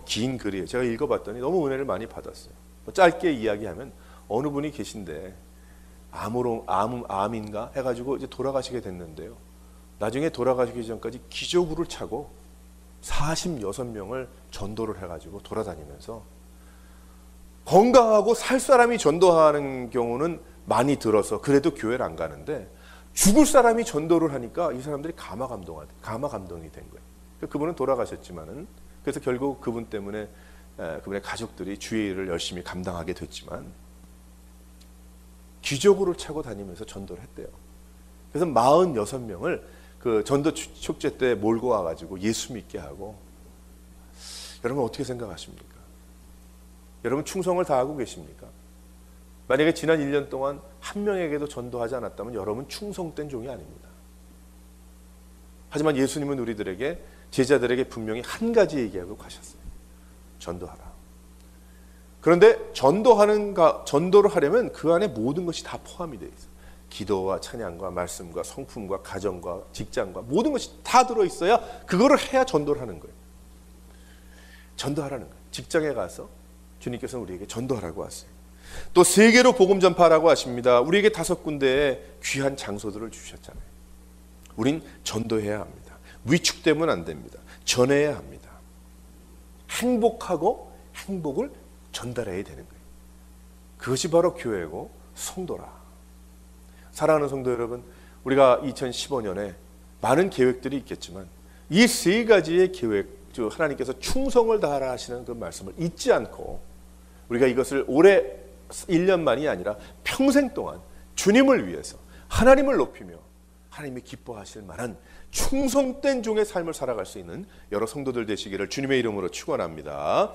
긴 글이에요. 제가 읽어봤더니 너무 은혜를 많이 받았어요. 짧게 이야기하면 어느 분이 계신데 암인가 해가지고 이제 돌아가시게 됐는데요. 나중에 돌아가시기 전까지 기저귀를 차고 46명을 전도를 해가지고 돌아다니면서 건강하고 살 사람이 전도하는 경우는 많이 들어서 그래도 교회를 안 가는데 죽을 사람이 전도를 하니까 이 사람들이 가마 감동이 된 거예요. 그분은 돌아가셨지만은 그래서 결국 그분 때문에 그분의 가족들이 주의 일을 열심히 감당하게 됐지만 기저귀를 차고 다니면서 전도를 했대요. 그래서 46명을 그 전도 축제 때 몰고 와가지고 예수 믿게 하고. 여러분 어떻게 생각하십니까? 여러분 충성을 다하고 계십니까? 만약에 지난 1년 동안 한 명에게도 전도하지 않았다면 여러분 충성된 종이 아닙니다. 하지만 예수님은 우리들에게, 제자들에게 분명히 한 가지 얘기하고 가셨어요. 전도하라. 그런데 전도를 하려면 그 안에 모든 것이 다 포함이 되어 있어요. 기도와 찬양과 말씀과 성품과 가정과 직장과 모든 것이 다 들어있어야 그거를 해야 전도를 하는 거예요. 전도하라는 거예요. 직장에 가서 주님께서는 우리에게 전도하라고 하세요. 또 세계로 복음 전파하라고 하십니다. 우리에게 5군데의 귀한 장소들을 주셨잖아요. 우린 전도해야 합니다. 위축되면 안 됩니다. 전해야 합니다. 행복하고 행복을 전달해야 되는 거예요. 그것이 바로 교회고 성도라. 사랑하는 성도 여러분, 우리가 2015년에 많은 계획들이 있겠지만 이 3가지의 계획, 즉 하나님께서 충성을 다하라 하시는 그 말씀을 잊지 않고 우리가 이것을 올해 1년만이 아니라 평생 동안 주님을 위해서 하나님을 높이며 하나님이 기뻐하실 만한 충성된 종의 삶을 살아갈 수 있는 여러 성도들 되시기를 주님의 이름으로 축원합니다.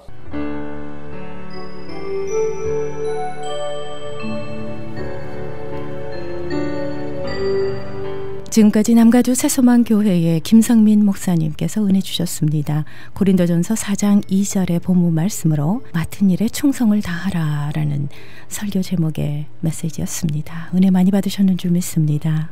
지금까지 남가주 새소망교회의 김성민 목사님께서 은혜 주셨습니다. 고린도전서 4장 2절의 본문 말씀으로 맡은 일에 충성을 다하라라는 설교 제목의 메시지였습니다. 은혜 많이 받으셨는 줄 믿습니다.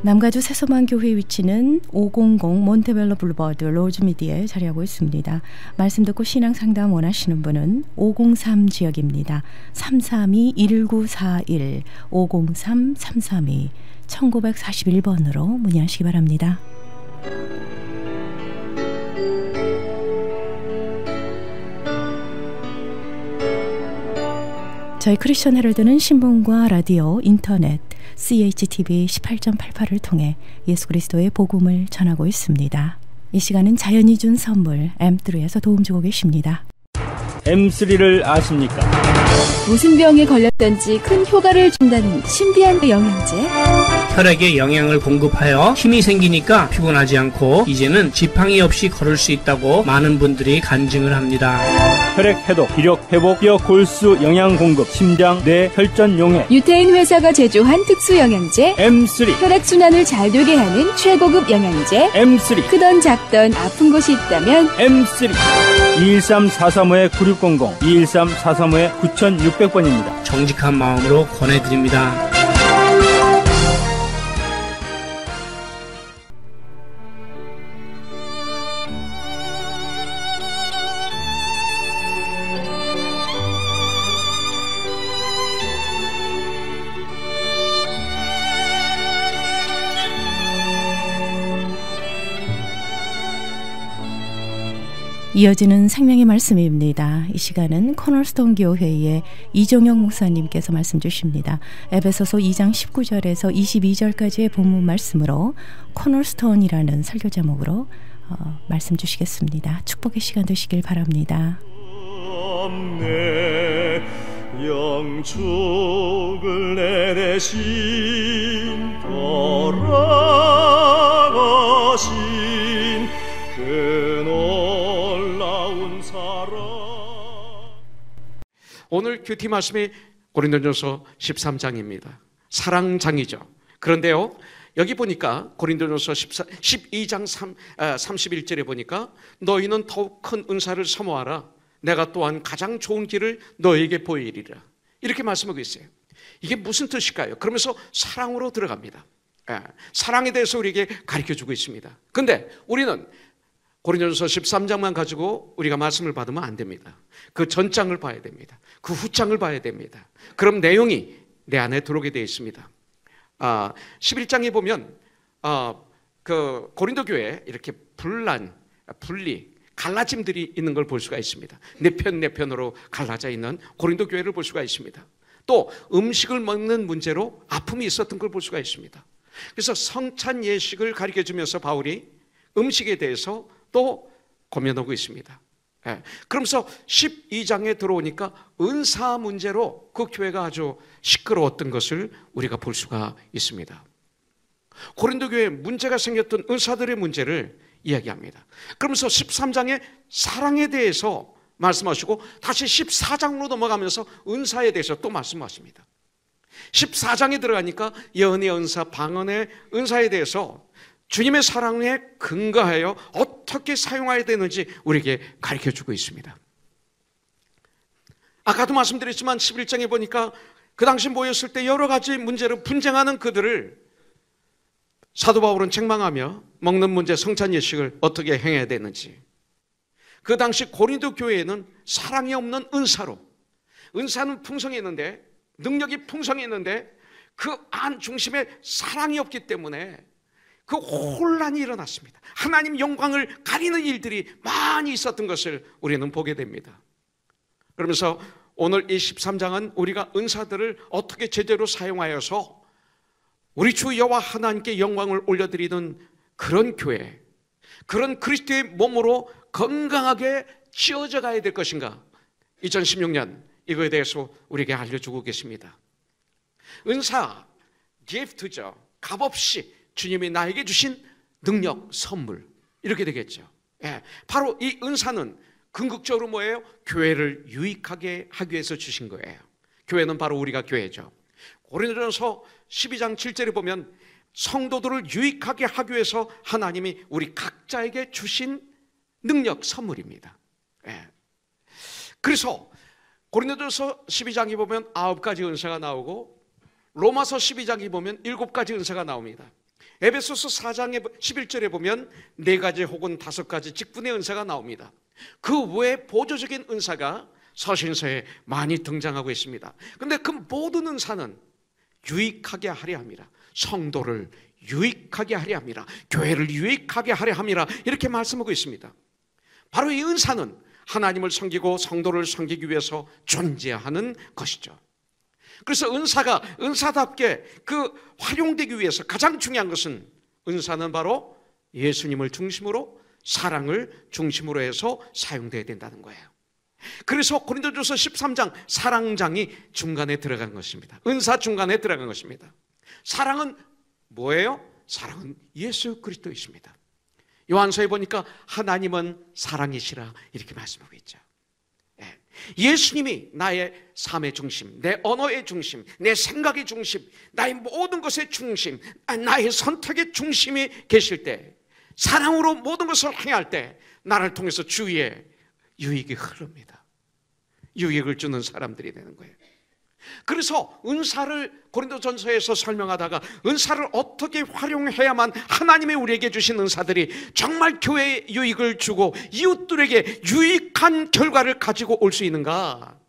남가주 새소망교회 위치는 500 몬테벨로 블루버드 로즈미디에 자리하고 있습니다. 말씀 듣고 신앙상담 원하시는 분은 503 지역입니다. 332-1941 503-332 1941번으로 문의하시기 바랍니다. 저희 크리스천 헤럴드는 신문과 라디오, 인터넷, CHTV 18.88을 통해 예수 그리스도의 복음을 전하고 있습니다. 이 시간은 자연이 준 선물 M3에서 도움 주고 계십니다. M3를 아십니까? 무슨 병에 걸렸던지 큰 효과를 준다는 신비한 영양제. 혈액에 영양을 공급하여 힘이 생기니까 피곤하지 않고 이제는 지팡이 없이 걸을 수 있다고 많은 분들이 간증을 합니다. 혈액 해독, 기력 회복, 뼈 골수 영양 공급, 심장, 뇌, 혈전 용해. 유태인 회사가 제조한 특수 영양제 M3. 혈액 순환을 잘 되게 하는 최고급 영양제. M3. 크던 작던 아픈 곳이 있다면 M3. 213-435-9600, 213-435-9600번입니다. 정직한 마음으로 권해드립니다. 이어지는 생명의 말씀입니다. 이 시간은 코너스톤 교회의 이종영 목사님께서 말씀 주십니다. 에베소서 2장 19절에서 22절까지의 본문 말씀으로 코너스톤이라는 설교 제목으로 말씀 주시겠습니다. 축복의 시간 되시길 바랍니다. 영축을 내대신 돌아가신 그 놀라운 사랑. 오늘 큐티 말씀이 고린도전서 13장입니다. 사랑장이죠. 그런데요, 여기 보니까 고린도전서 12장 31절에 보니까 너희는 더욱 큰 은사를 사모하라. 내가 또한 가장 좋은 길을 너에게 보이리라. 이렇게 말씀하고 있어요. 이게 무슨 뜻일까요? 그러면서 사랑으로 들어갑니다. 사랑에 대해서 우리에게 가르쳐주고 있습니다. 그런데 우리는 고린도전서 13장만 가지고 우리가 말씀을 받으면 안 됩니다. 그 전장을 봐야 됩니다. 그 후장을 봐야 됩니다. 그럼 내용이 내 안에 들어오게 되어 있습니다. 11장에 보면 그 고린도 교회에 이렇게 분리, 갈라짐들이 있는 걸 볼 수가 있습니다. 네 편으로 갈라져 있는 고린도 교회를 볼 수가 있습니다. 또 음식을 먹는 문제로 아픔이 있었던 걸 볼 수가 있습니다. 그래서 성찬 예식을 가르쳐주면서 바울이 음식에 대해서 또 고민하고 있습니다. 그러면서 12장에 들어오니까 은사 문제로 그 교회가 아주 시끄러웠던 것을 우리가 볼 수가 있습니다. 고린도 교회에 문제가 생겼던 은사들의 문제를 이야기합니다. 그러면서 13장에 사랑에 대해서 말씀하시고 다시 14장으로 넘어가면서 은사에 대해서 또 말씀하십니다. 14장에 들어가니까 예언의 은사, 방언의 은사에 대해서 주님의 사랑에 근거하여 어떻게 사용해야 되는지 우리에게 가르쳐주고 있습니다. 아까도 말씀드렸지만 11장에 보니까 그 당시 모였을 때 여러 가지 문제로 분쟁하는 그들을 사도 바울은 책망하며 먹는 문제, 성찬 예식을 어떻게 행해야 되는지, 그 당시 고린도 교회에는 사랑이 없는 은사로, 은사는 풍성했는데, 능력이 풍성했는데 그 안 중심에 사랑이 없기 때문에 그 혼란이 일어났습니다. 하나님 영광을 가리는 일들이 많이 있었던 것을 우리는 보게 됩니다. 그러면서 오늘 이 13장은 우리가 은사들을 어떻게 제대로 사용하여서 우리 주 여호와 하나님께 영광을 올려드리는 그런 교회, 그런 그리스도의 몸으로 건강하게 지어져 가야 될 것인가, 2016년 이거에 대해서 우리에게 알려주고 계십니다. 은사, 기프트죠. 값없이 주님이 나에게 주신 능력, 선물, 이렇게 되겠죠. 예, 바로 이 은사는 궁극적으로 뭐예요? 교회를 유익하게 하기 위해서 주신 거예요. 교회는 바로 우리가 교회죠. 고린도전서 12장 7절에 보면 성도들을 유익하게 하기 위해서 하나님이 우리 각자에게 주신 능력, 선물입니다. 예. 그래서 고린도전서 12장에 보면 9가지 은사가 나오고, 로마서 12장에 보면 7가지 은사가 나옵니다. 에베소서 4장의 11절에 보면 4가지 혹은 5가지 직분의 은사가 나옵니다. 그 외에 보조적인 은사가 서신서에 많이 등장하고 있습니다. 그런데 그 모든 은사는 유익하게 하려 함이라, 성도를 유익하게 하려 함이라, 교회를 유익하게 하려 함이라, 이렇게 말씀하고 있습니다. 바로 이 은사는 하나님을 섬기고 성도를 섬기기 위해서 존재하는 것이죠. 그래서 은사가 은사답게 그 활용되기 위해서 가장 중요한 것은, 은사는 바로 예수님을 중심으로, 사랑을 중심으로 해서 사용되어야 된다는 거예요. 그래서 고린도전서 13장 사랑장이 중간에 들어간 것입니다. 은사 중간에 들어간 것입니다. 사랑은 뭐예요? 사랑은 예수 그리스도이십니다. 요한서에 보니까 하나님은 사랑이시라 이렇게 말씀하고 있죠. 예수님이 나의 삶의 중심, 내 언어의 중심, 내 생각의 중심, 나의 모든 것의 중심, 나의 선택의 중심이 계실 때, 사랑으로 모든 것을 행할 때 나를 통해서 주위에 유익이 흐릅니다. 유익을 주는 사람들이 되는 거예요. 그래서 은사를 고린도전서에서 설명하다가 은사를 어떻게 활용해야만 하나님이 우리에게 주신 은사들이 정말 교회에 유익을 주고 이웃들에게 유익한 결과를 가지고 올 수 있는가,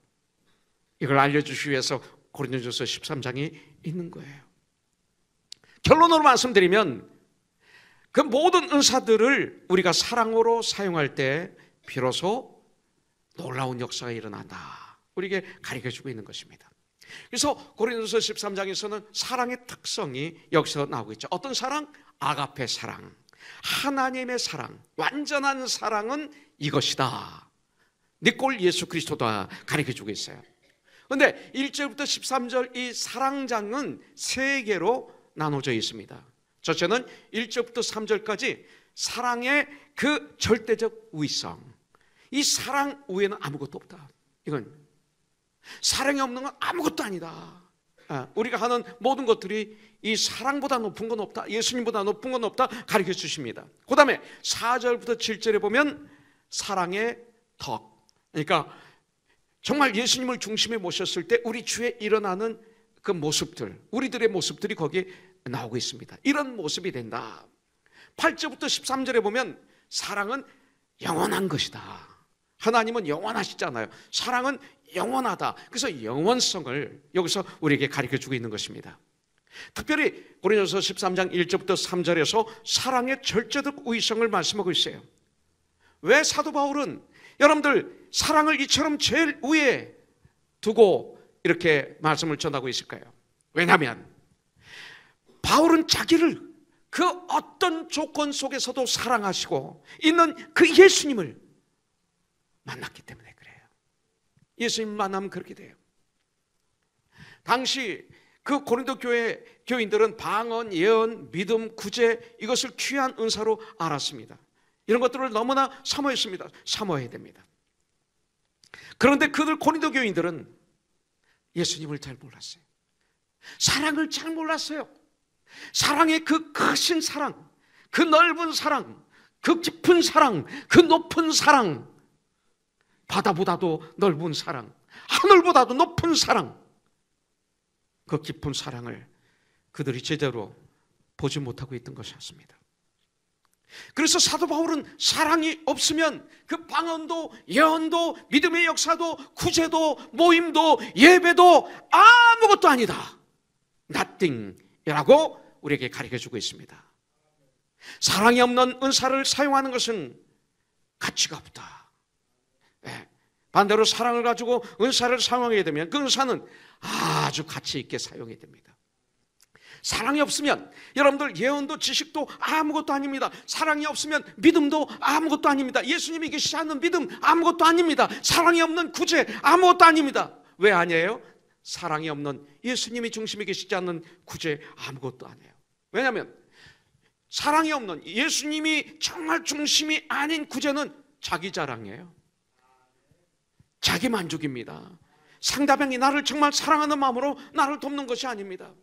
이걸 알려주시기 위해서 고린도전서 13장이 있는 거예요. 결론으로 말씀드리면 그 모든 은사들을 우리가 사랑으로 사용할 때 비로소 놀라운 역사가 일어난다, 우리에게 가르쳐주고 있는 것입니다. 그래서 고린도서 13장에서는 사랑의 특성이 여기서 나오고 있죠. 어떤 사랑? 아가페 사랑, 하나님의 사랑, 완전한 사랑은 이것이다, 네 꼴 예수 그리스도다 가르쳐주고 있어요. 그런데 1절부터 13절 이 사랑장은 3개로 나눠져 있습니다. 첫째는 1절부터 3절까지 사랑의 그 절대적 위성, 이 사랑 위에는 아무것도 없다, 이건 사랑이 없는 건 아무것도 아니다. 우리가 하는 모든 것들이 이 사랑보다 높은 건 없다, 예수님보다 높은 건 없다 가르쳐 주십니다. 그 다음에 4절부터 7절에 보면 사랑의 덕, 그러니까 정말 예수님을 중심에 모셨을 때 우리 주에 일어나는 그 모습들, 우리들의 모습들이 거기에 나오고 있습니다. 이런 모습이 된다. 8절부터 13절에 보면 사랑은 영원한 것이다. 하나님은 영원하시잖아요. 사랑은 영원하다. 그래서 영원성을 여기서 우리에게 가르쳐주고 있는 것입니다. 특별히 고린도서 13장 1절부터 3절에서 사랑의 절제적 위성을 말씀하고 있어요. 왜 사도 바울은 여러분들 사랑을 이처럼 제일 위에 두고 이렇게 말씀을 전하고 있을까요? 왜냐하면 바울은 자기를 그 어떤 조건 속에서도 사랑하시고 있는 그 예수님을 만났기 때문에 그래요. 예수님 만나면 그렇게 돼요. 당시 그 고린도 교회 교인들은 방언, 예언, 믿음, 구제, 이것을 귀한 은사로 알았습니다. 이런 것들을 너무나 사모했습니다. 사모해야 됩니다. 그런데 그들 고린도 교인들은 예수님을 잘 몰랐어요. 사랑을 잘 몰랐어요. 사랑의 그 크신 사랑, 그 넓은 사랑, 그 깊은 사랑, 그 높은 사랑, 바다보다도 넓은 사랑, 하늘보다도 높은 사랑, 그 깊은 사랑을 그들이 제대로 보지 못하고 있던 것이었습니다. 그래서 사도 바울은 사랑이 없으면 그 방언도, 예언도, 믿음의 역사도, 구제도, 모임도, 예배도 아무것도 아니다, nothing이라고 우리에게 가르쳐주고 있습니다. 사랑이 없는 은사를 사용하는 것은 가치가 없다. 네. 반대로 사랑을 가지고 은사를 사용하게 되면 그 은사는 아주 가치 있게 사용이 됩니다. 사랑이 없으면 여러분들 예언도 지식도 아무것도 아닙니다. 사랑이 없으면 믿음도 아무것도 아닙니다. 예수님이 계시지 않는 믿음 아무것도 아닙니다. 사랑이 없는 구제 아무것도 아닙니다. 왜 아니에요? 사랑이 없는 예수님이 중심에 계시지 않는 구제 아무것도 아니에요. 왜냐하면 사랑이 없는 예수님이 정말 중심이 아닌 구제는 자기 자랑이에요. 자기 만족입니다. 상대방이 나를 정말 사랑하는 마음으로 나를 돕는 것이 아닙니다.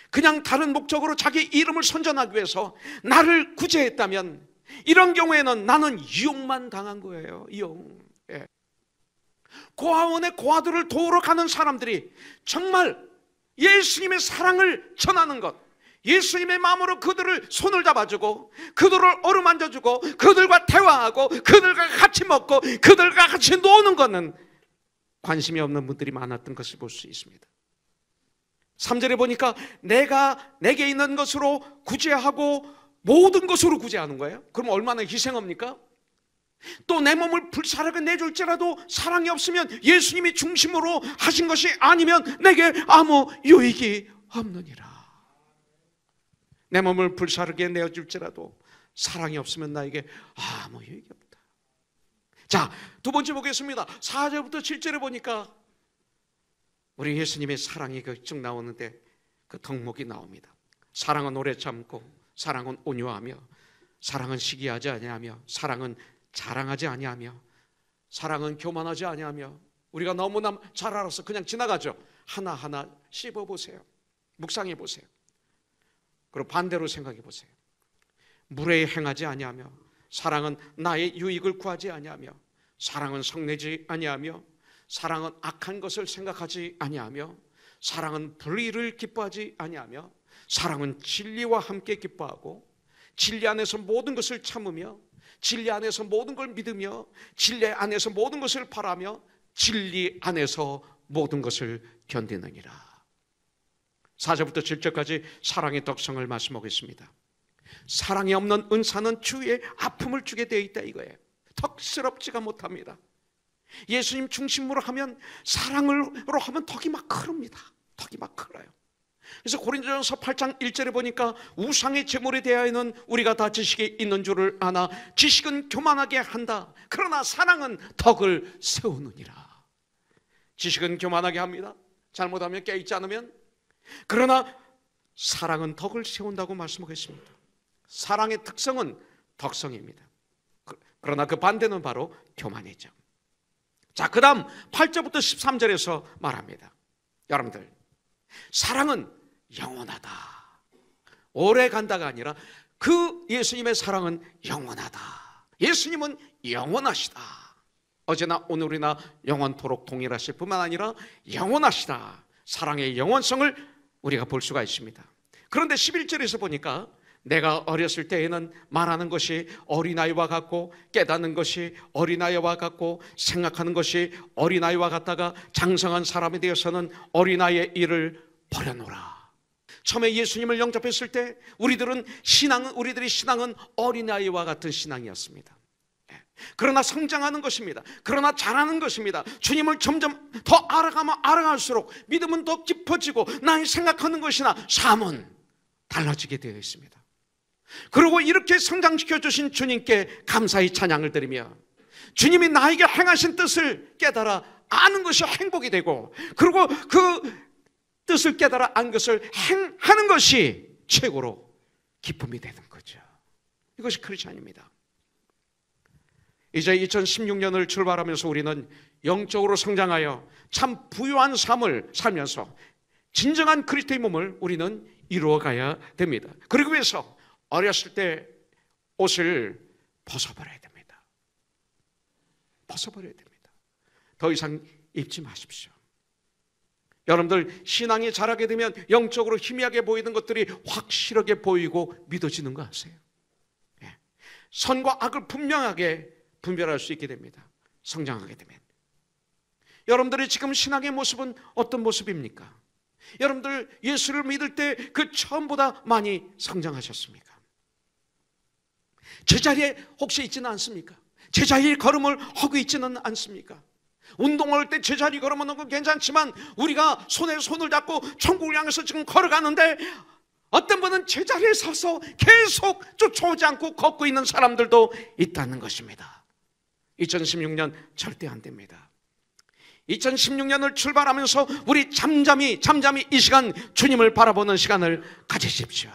그냥 다른 목적으로 자기 이름을 선전하기 위해서 나를 구제했다면 이런 경우에는 나는 이용만 당한 거예요. 이용. 고아원의 고아들을 도우러 가는 사람들이 정말 예수님의 사랑을 전하는 것, 예수님의 마음으로 그들을 손을 잡아주고 그들을 어루만져주고 그들과 대화하고 그들과 같이 먹고 그들과 같이 노는 것은 관심이 없는 분들이 많았던 것을 볼 수 있습니다. 3절에 보니까 내게 있는 것으로 구제하고 모든 것으로 구제하는 거예요. 그럼 얼마나 희생합니까? 또 내 몸을 불사르게 내줄지라도 사랑이 없으면 예수님이 중심으로 하신 것이 아니면 내게 아무 유익이 없느니라. 내 몸을 불사르게 내어줄지라도 사랑이 없으면 나에게 아무 유익이 없다. 자, 두 번째 보겠습니다. 4절부터 7절에 보니까 우리 예수님의 사랑이 쭉 나오는데 그 덕목이 나옵니다. 사랑은 오래 참고, 사랑은 온유하며, 사랑은 시기하지 아니하며, 사랑은 자랑하지 아니하며, 사랑은 교만하지 아니하며. 우리가 너무나 잘 알아서 그냥 지나가죠. 하나하나 씹어보세요. 묵상해 보세요. 그리고 반대로 생각해 보세요. 무례히 행하지 아니하며, 사랑은 나의 유익을 구하지 아니하며, 사랑은 성내지 아니하며, 사랑은 악한 것을 생각하지 아니하며, 사랑은 불의를 기뻐하지 아니하며, 사랑은 진리와 함께 기뻐하고, 진리 안에서 모든 것을 참으며, 진리 안에서 모든 걸 믿으며, 진리 안에서 모든 것을 바라며, 진리 안에서 모든 것을 견디느니라. 4절부터 7절까지 사랑의 덕성을 말씀하겠습니다. 사랑이 없는 은사는 주위에 아픔을 주게 되어 있다 이거예요. 덕스럽지가 못합니다. 예수님 중심으로 하면, 사랑으로 하면 덕이 막 흐릅니다. 덕이 막 흘러요. 그래서 고린도전서 8장 1절에 보니까 우상의 제물에 대하여는 우리가 다 지식이 있는 줄을 아나 지식은 교만하게 한다. 그러나 사랑은 덕을 세우느니라. 지식은 교만하게 합니다. 잘못하면 깨있지 않으면. 그러나 사랑은 덕을 세운다고 말씀하겠습니다. 사랑의 특성은 덕성입니다. 그러나 그 반대는 바로 교만이죠. 자, 그 다음 8절부터 13절에서 말합니다. 여러분들, 사랑은 영원하다. 오래 간다가 아니라 그 예수님의 사랑은 영원하다. 예수님은 영원하시다. 어제나 오늘이나 영원토록 동일하실 뿐만 아니라 영원하시다. 사랑의 영원성을 우리가 볼 수가 있습니다. 그런데 11절에서 보니까 내가 어렸을 때에는 말하는 것이 어린아이와 같고 깨닫는 것이 어린아이와 같고 생각하는 것이 어린아이와 같다가 장성한 사람이 되어서는 어린아이의 일을 버려놓으라. 처음에 예수님을 영접했을 때 우리들이 신앙은 어린아이와 같은 신앙이었습니다. 그러나 성장하는 것입니다. 그러나 자라는 것입니다. 주님을 점점 더 알아가면 알아갈수록 믿음은 더 깊어지고 나의 생각하는 것이나 삶은 달라지게 되어 있습니다. 그리고 이렇게 성장시켜 주신 주님께 감사의 찬양을 드리며 주님이 나에게 행하신 뜻을 깨달아 아는 것이 행복이 되고, 그리고 그 뜻을 깨달아 안 것을 행하는 것이 최고로 기쁨이 되는 거죠. 이것이 크리스천입니다. 이제 2016년을 출발하면서 우리는 영적으로 성장하여 참 부유한 삶을 살면서 진정한 그리스도의 몸을 우리는 이루어가야 됩니다. 그러기 위해서 어렸을 때 옷을 벗어버려야 됩니다. 벗어버려야 됩니다. 더 이상 입지 마십시오. 여러분들 신앙이 자라게 되면 영적으로 희미하게 보이는 것들이 확실하게 보이고 믿어지는 거 아세요? 선과 악을 분명하게 분별할 수 있게 됩니다. 성장하게 되면. 여러분들의 지금 신앙의 모습은 어떤 모습입니까? 여러분들 예수를 믿을 때 그 처음보다 많이 성장하셨습니까? 제자리에 혹시 있지는 않습니까? 제자리 걸음을 하고 있지는 않습니까? 운동할 때 제자리 걸음하는 건 괜찮지만 우리가 손에 손을 잡고 천국을 향해서 지금 걸어가는데 어떤 분은 제자리에 서서 계속 쫓아오지 않고 걷고 있는 사람들도 있다는 것입니다. 2016년 절대 안 됩니다. 2016년을 출발하면서 우리 잠잠히 이 시간 주님을 바라보는 시간을 가지십시오.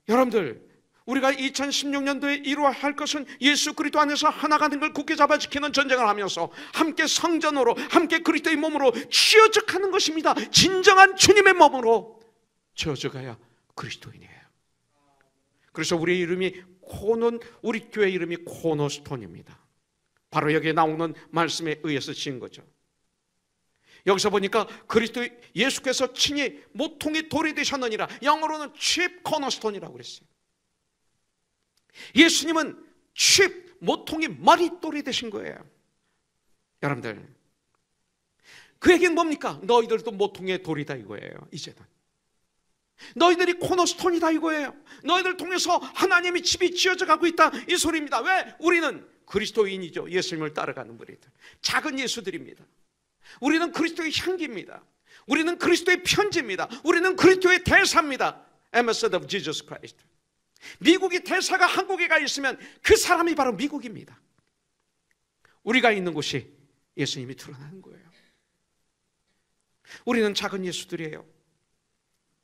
여러분들, 우리가 2016년도에 이루어야 할 것은 예수 그리스도 안에서 하나가 된 걸 굳게 잡아 지키는 전쟁을 하면서 함께 성전으로, 함께 그리스도의 몸으로 쥐어져 가는 것입니다. 진정한 주님의 몸으로 쥐어져 가야 그리스도인이에요. 그래서 우리 이름이 우리 교회 이름이 코너스톤입니다. 바로 여기에 나오는 말씀에 의해서 지은 거죠. 여기서 보니까 그리스도 예수께서 친히 모퉁이 돌이 되셨느니라. 영어로는 chief cornerstone이라고 그랬어요. 예수님은 chief 모퉁이 머릿돌이 되신 거예요. 여러분들, 그 얘기는 뭡니까? 너희들도 모퉁이의 돌이다 이거예요. 이제는 너희들이 코너스톤이다 이거예요. 너희들 통해서 하나님의 집이 지어져 가고 있다 이 소리입니다. 왜? 우리는 그리스도인이죠. 예수님을 따라가는 우리들, 작은 예수들입니다. 우리는 그리스도의 향기입니다. 우리는 그리스도의 편지입니다. 우리는 그리스도의 대사입니다. Ambassador of Jesus Christ. 미국이 대사가 한국에 가 있으면 그 사람이 바로 미국입니다. 우리가 있는 곳이 예수님이 드러나는 거예요. 우리는 작은 예수들이에요.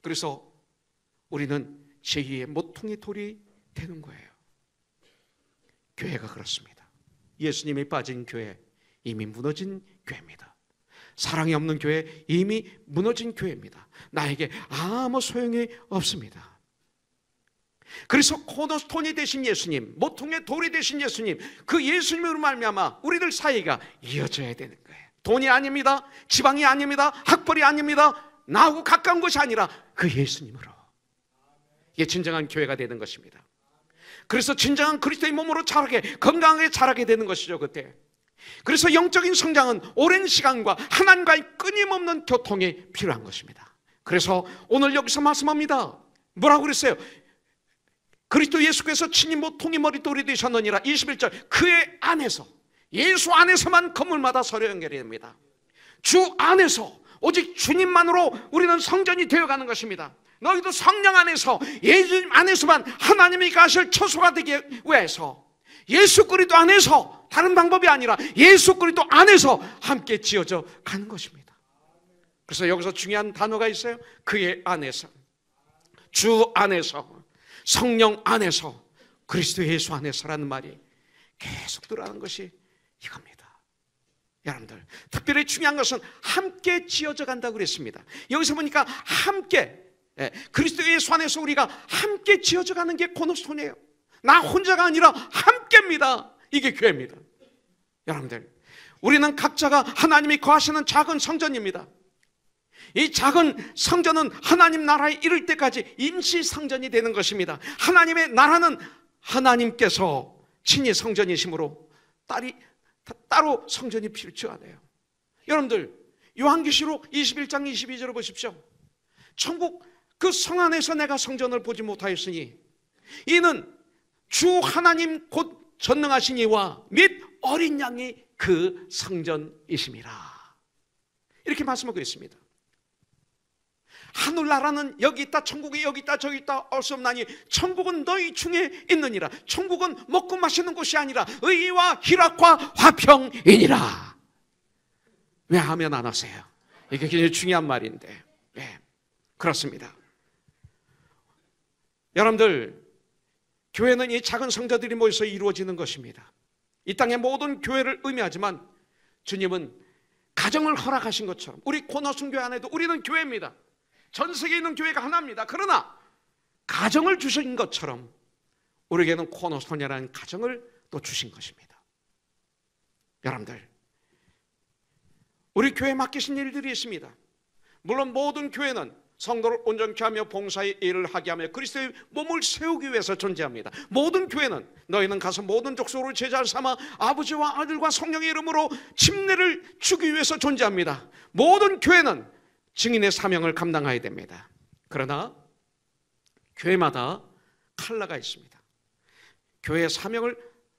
그래서 우리는 제2의 모퉁이 돌이 되는 거예요. 교회가 그렇습니다. 예수님이 빠진 교회, 이미 무너진 교회입니다. 사랑이 없는 교회, 이미 무너진 교회입니다. 나에게 아무 소용이 없습니다. 그래서 코너스톤이 되신 예수님, 모퉁이의 돌이 되신 예수님, 그 예수님으로 말미암아 우리들 사이가 이어져야 되는 거예요. 돈이 아닙니다. 지방이 아닙니다. 학벌이 아닙니다. 나하고 가까운 것이 아니라 그 예수님으로. 이게 진정한 교회가 되는 것입니다. 그래서 진정한 그리스도의 몸으로 자라게, 건강하게 자라게 되는 것이죠, 그때. 그래서 영적인 성장은 오랜 시간과 하나님과의 끊임없는 교통이 필요한 것입니다. 그래서 오늘 여기서 말씀합니다. 뭐라고 그랬어요? 그리스도 예수께서 친히 모퉁이 머릿돌이 되셨느니라. 21절, 그의 안에서, 예수 안에서만 건물마다 서로 연결이 됩니다. 주 안에서, 오직 주님만으로 우리는 성전이 되어가는 것입니다. 너희도 성령 안에서, 예수님 안에서만 하나님이 가실 처소가 되기 위해서 예수 그리스도 안에서, 다른 방법이 아니라 예수 그리스도 안에서 함께 지어져 가는 것입니다. 그래서 여기서 중요한 단어가 있어요. 그의 안에서, 주 안에서, 성령 안에서, 그리스도 예수 안에서라는 말이 계속 들어가는 것이 이겁니다. 여러분들, 특별히 중요한 것은 함께 지어져 간다고 그랬습니다. 여기서 보니까 함께, 그리스도 예수 안에서 우리가 함께 지어져 가는 게 코너스톤이에요. 나 혼자가 아니라 함께입니다. 이게 교회입니다. 여러분들, 우리는 각자가 하나님이 거하시는 작은 성전입니다. 이 작은 성전은 하나님 나라에 이를 때까지 임시 성전이 되는 것입니다. 하나님의 나라는 하나님께서 친히 성전이시므로 따로 성전이 필요치 않아요. 여러분들, 요한계시록 21장 22절을 보십시오. 천국 그 성 안에서 내가 성전을 보지 못하였으니 이는 주 하나님 곧 전능하신 이와 및 어린 양이 그 성전이심이라. 이렇게 말씀하고 있습니다. 하늘나라는 여기 있다, 천국이 여기 있다, 저기 있다 알 수 없나니 천국은 너희 중에 있느니라. 천국은 먹고 마시는 곳이 아니라 의와 희락과 화평이니라. 왜 하면 안 하세요? 이게 굉장히 중요한 말인데. 네, 그렇습니다. 여러분들, 교회는 이 작은 성자들이 모여서 이루어지는 것입니다. 이 땅의 모든 교회를 의미하지만 주님은 가정을 허락하신 것처럼 우리 코너순교회 안에도 우리는 교회입니다. 전 세계에 있는 교회가 하나입니다. 그러나 가정을 주신 것처럼 우리에게는 코너손이라는 가정을 또 주신 것입니다. 여러분들, 우리 교회에 맡기신 일들이 있습니다. 물론 모든 교회는 성도를 온전케 하며 봉사의 일을 하게 하며 그리스도의 몸을 세우기 위해서 존재합니다. 모든 교회는 너희는 가서 모든 족속으로 제자를 삼아 아버지와 아들과 성령의 이름으로 침례를 주기 위해서 존재합니다. 모든 교회는 증인의 사명을 감당해야 됩니다. 그러나 교회마다 칼라가 있습니다. 교회의 사명을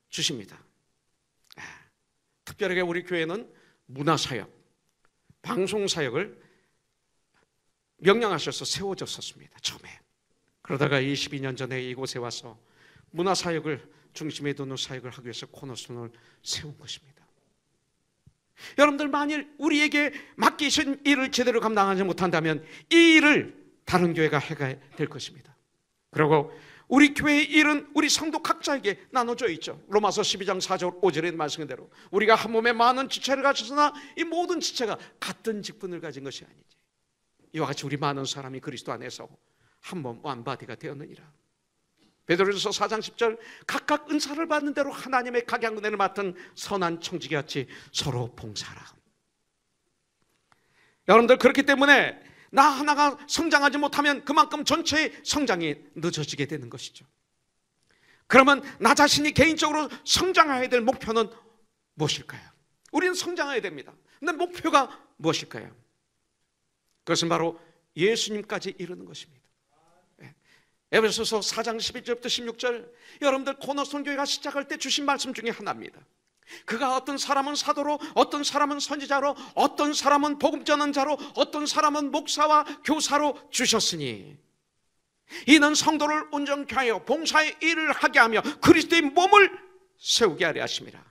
주십니다. 특별하게 우리 교회는 문화사역, 방송사역을 명령하셔서 세워졌었습니다. 처음에. 그러다가 22년 전에 이곳에 와서 문화사역을 중심에 두는 사역을 하기 위해서 코너스톤을 세운 것입니다. 여러분들, 만일 우리에게 맡기신 일을 제대로 감당하지 못한다면 이 일을 다른 교회가 해야 될 것입니다. 그리고 우리 교회의 일은 우리 성도 각자에게 나눠져 있죠. 로마서 12장 4절 5절의 말씀대로 우리가 한 몸에 많은 지체를 가졌으나 이 모든 지체가 같은 직분을 가진 것이 아니지. 이와 같이 우리 많은 사람이 그리스도 안에서 한 몸 원바디가 되었느니라. 베드로전서 4장 10절 각각 은사를 받는 대로 하나님의 각양 은혜를 맡은 선한 청지기같이 서로 봉사하라. 여러분들, 그렇기 때문에 나 하나가 성장하지 못하면 그만큼 전체의 성장이 늦어지게 되는 것이죠. 그러면 나 자신이 개인적으로 성장해야 될 목표는 무엇일까요? 우리는 성장해야 됩니다. 근데 목표가 무엇일까요? 그것은 바로 예수님까지 이르는 것입니다. 에베소서 4장 11절부터 16절, 여러분들 코너스톤 교회가 시작할 때 주신 말씀 중에 하나입니다. 그가 어떤 사람은 사도로, 어떤 사람은 선지자로, 어떤 사람은 복음 전하는 자로, 어떤 사람은 목사와 교사로 주셨으니 이는 성도를 온전케 하여 봉사의 일을 하게 하며 그리스도의 몸을 세우게 하려 하심이라.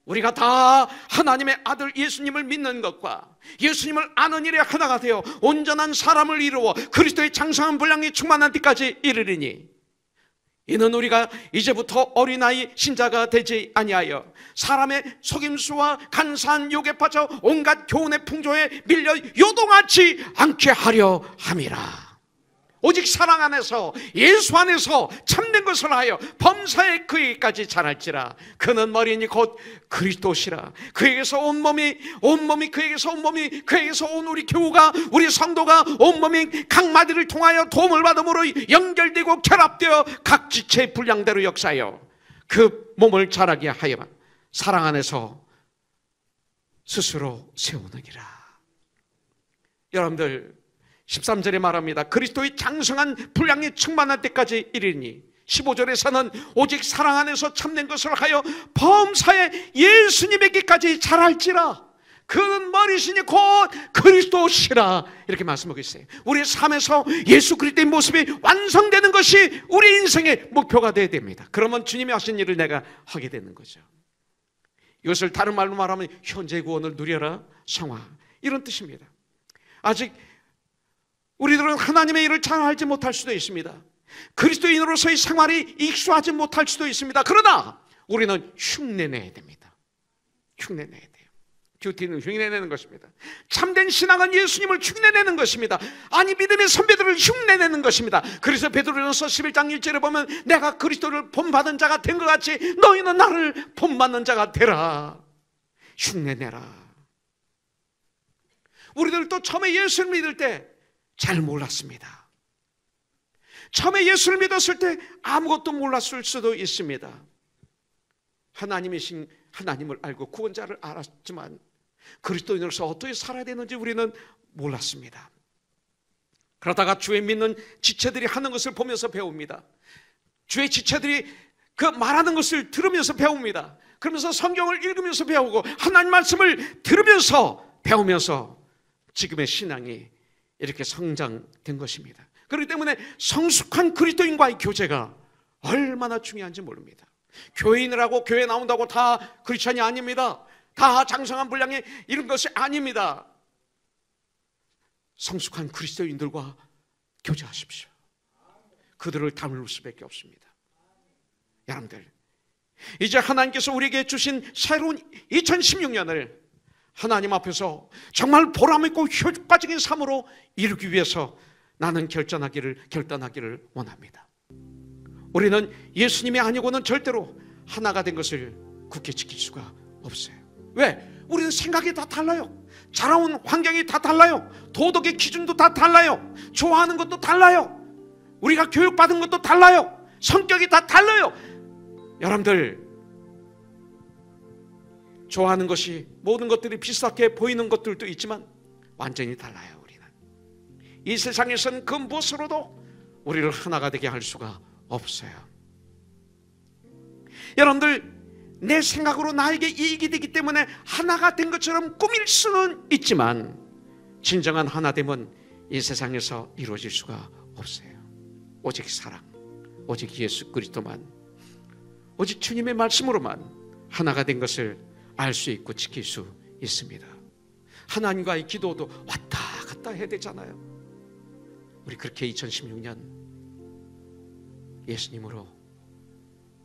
우리가 다 하나님의 아들 예수님을 믿는 것과 예수님을 아는 일에 하나가 되어 온전한 사람을 이루어 그리스도의 장성한 분량이 충만한 데까지 이르리니 이는 우리가 이제부터 어린아이 신자가 되지 아니하여 사람의 속임수와 간사한 욕에 빠져 온갖 교훈의 풍조에 밀려 요동하지 않게 하려 함이라. 오직 사랑 안에서 예수 안에서 참된 것을 하여 범사에 그에게까지 자랄지라. 그는 머리니 곧 그리스도시라. 그에게서 온몸이 그에게서 온몸이 그에게서 온 우리 교우가 우리 성도가 온몸이 각 마디를 통하여 도움을 받음으로 연결되고 결합되어 각 지체의 분량대로 역사하여 그 몸을 자라게 하여 사랑 안에서 스스로 세우느니라. 여러분들, 13절에 말합니다. 그리스도의 장성한 분량이 충만할 때까지 이르니 15절에서는 오직 사랑 안에서 참된 것을 하여 범사에 예수님에게까지 자랄지라. 그는 머리시니 곧 그리스도시라. 이렇게 말씀하고 있어요. 우리의 삶에서 예수 그리스도의 모습이 완성되는 것이 우리 인생의 목표가 되어야 됩니다. 그러면 주님이 하신 일을 내가 하게 되는 거죠. 이것을 다른 말로 말하면 현재 구원을 누려라 성화, 이런 뜻입니다. 아직 우리들은 하나님의 일을 잘 알지 못할 수도 있습니다. 그리스도인으로서의 생활이 익숙하지 못할 수도 있습니다. 그러나 우리는 흉내내야 됩니다. 흉내내야 돼요. 듀티는 흉내내는 것입니다. 참된 신앙은 예수님을 흉내내는 것입니다. 아니, 믿음의 선배들을 흉내내는 것입니다. 그래서 베드로전서 11장 1절에 보면 내가 그리스도를 본받은 자가 된 것 같이 너희는 나를 본받는 자가 되라. 흉내내라. 우리들도 처음에 예수를 믿을 때 잘 몰랐습니다. 처음에 예수를 믿었을 때 아무것도 몰랐을 수도 있습니다. 하나님이신 하나님을 알고 구원자를 알았지만 그리스도인으로서 어떻게 살아야 되는지 우리는 몰랐습니다. 그러다가 주의 믿는 지체들이 하는 것을 보면서 배웁니다. 주의 지체들이 그 말하는 것을 들으면서 배웁니다. 그러면서 성경을 읽으면서 배우고 하나님 말씀을 들으면서 배우면서 지금의 신앙이 이렇게 성장된 것입니다. 그렇기 때문에 성숙한 그리스도인과의 교제가 얼마나 중요한지 모릅니다. 교인이라고 교회 나온다고 다 크리스찬이 아닙니다. 다 장성한 분량이 이런 것이 아닙니다. 성숙한 그리스도인들과 교제하십시오. 그들을 담을 수밖에 없습니다. 여러분들, 이제 하나님께서 우리에게 주신 새로운 2016년을 하나님 앞에서 정말 보람있고 효과적인 삶으로 이루기 위해서 나는 결단하기를 원합니다. 우리는 예수님이 아니고는 절대로 하나가 된 것을 굳게 지킬 수가 없어요. 왜? 우리는 생각이 다 달라요. 자라온 환경이 다 달라요. 도덕의 기준도 다 달라요. 좋아하는 것도 달라요. 우리가 교육받은 것도 달라요. 성격이 다 달라요. 여러분들, 좋아하는 것이 모든 것들이 비슷하게 보이는 것들도 있지만 완전히 달라요. 우리는 이 세상에서는 그 무엇으로도 우리를 하나가 되게 할 수가 없어요. 여러분들, 내 생각으로 나에게 이익이 되기 때문에 하나가 된 것처럼 꾸밀 수는 있지만 진정한 하나됨은 이 세상에서 이루어질 수가 없어요. 오직 사랑, 오직 예수 그리스도만, 오직 주님의 말씀으로만 하나가 된 것을 알 수 있고 지킬 수 있습니다. 하나님과의 기도도 왔다 갔다 해야 되잖아요. 우리 그렇게 2016년 예수님으로,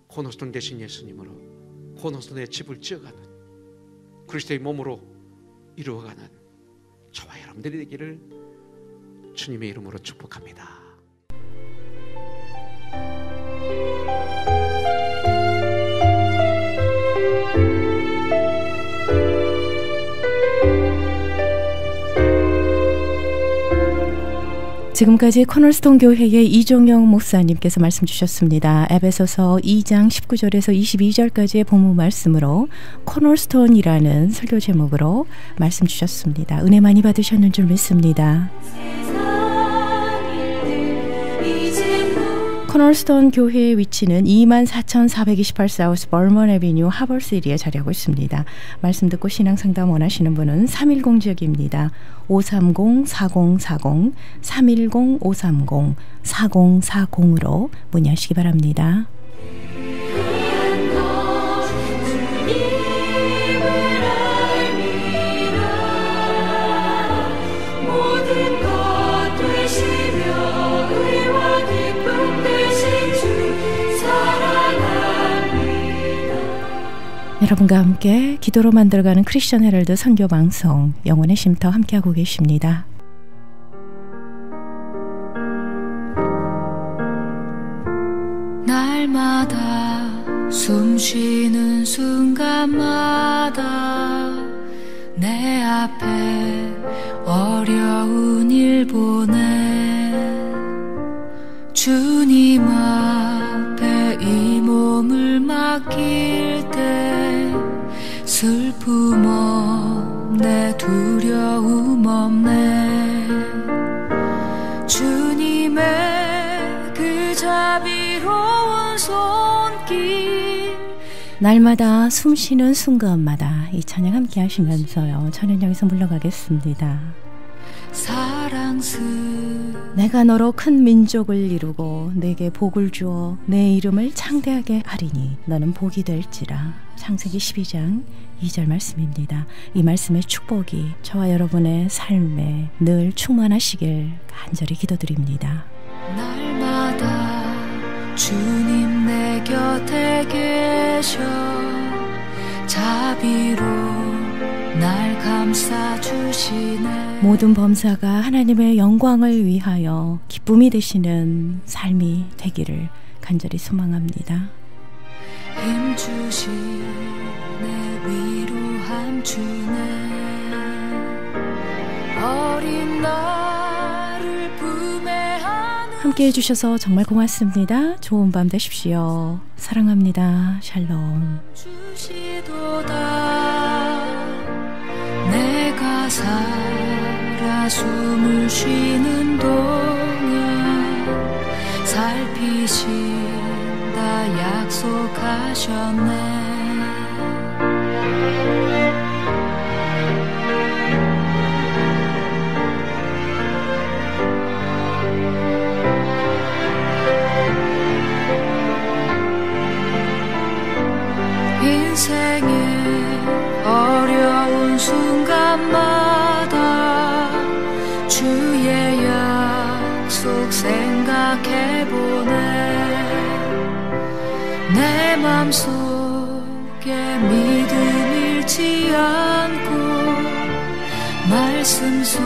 코너스톤 대신 예수님으로 코너스톤의 집을 지어가는 그리스도의 몸으로 이루어가는 저와 여러분들이 되기를 주님의 이름으로 축복합니다. 지금까지 코너스톤 교회의 이종영 목사님께서 말씀 주셨습니다. 에베소서 2장 19절에서 22절까지의 본문 말씀으로 코너스톤이라는 설교 제목으로 말씀 주셨습니다. 은혜 많이 받으셨는 줄 믿습니다. 코너스톤 교회의 위치는 24,428 사우스 벌먼 애비뉴 하버시티에 자리하고 있습니다. 말씀 듣고 신앙상담 원하시는 분은 310 지역입니다. 530-4040, 310-530-4040으로 문의하시기 바랍니다. 여러분과 함께 기도로 만들어가는 크리스천 헤럴드 선교 방송 영혼의 쉼터 함께하고 계십니다. 날마다 숨쉬는 순간마다 내 앞에 어려운 일 보내 주님 앞에 이 몸을 맡길 때 슬픔 없네 두려움 없네 주님의 그 자비로운 손길 날마다 숨쉬는 순간마다 이 찬양 함께 하시면서요 저는 여기서 물러가겠습니다. 내가 너로 큰 민족을 이루고 내게 복을 주어 내 이름을 창대하게 하리니 너는 복이 될지라. 창세기 12장 2절 말씀입니다. 이 말씀의 축복이 저와 여러분의 삶에 늘 충만하시길 간절히 기도드립니다. 날마다 주님 내 곁에 계셔 자비로 날 감싸주시네. 모든 범사가 하나님의 영광을 위하여 기쁨이 되시는 삶이 되기를 간절히 소망합니다. 힘주시네 위로함 주네 어린 나를 품에 안으 함께 해주셔서 정말 고맙습니다. 좋은 밤 되십시오. 사랑합니다. 샬롬. 주시도다 내가 살아 숨을 쉬는 동안 살피신다 약속하셨네. 인생의 어려운 순간마다 주의 약속 생각해보네 내 맘속 말씀 속에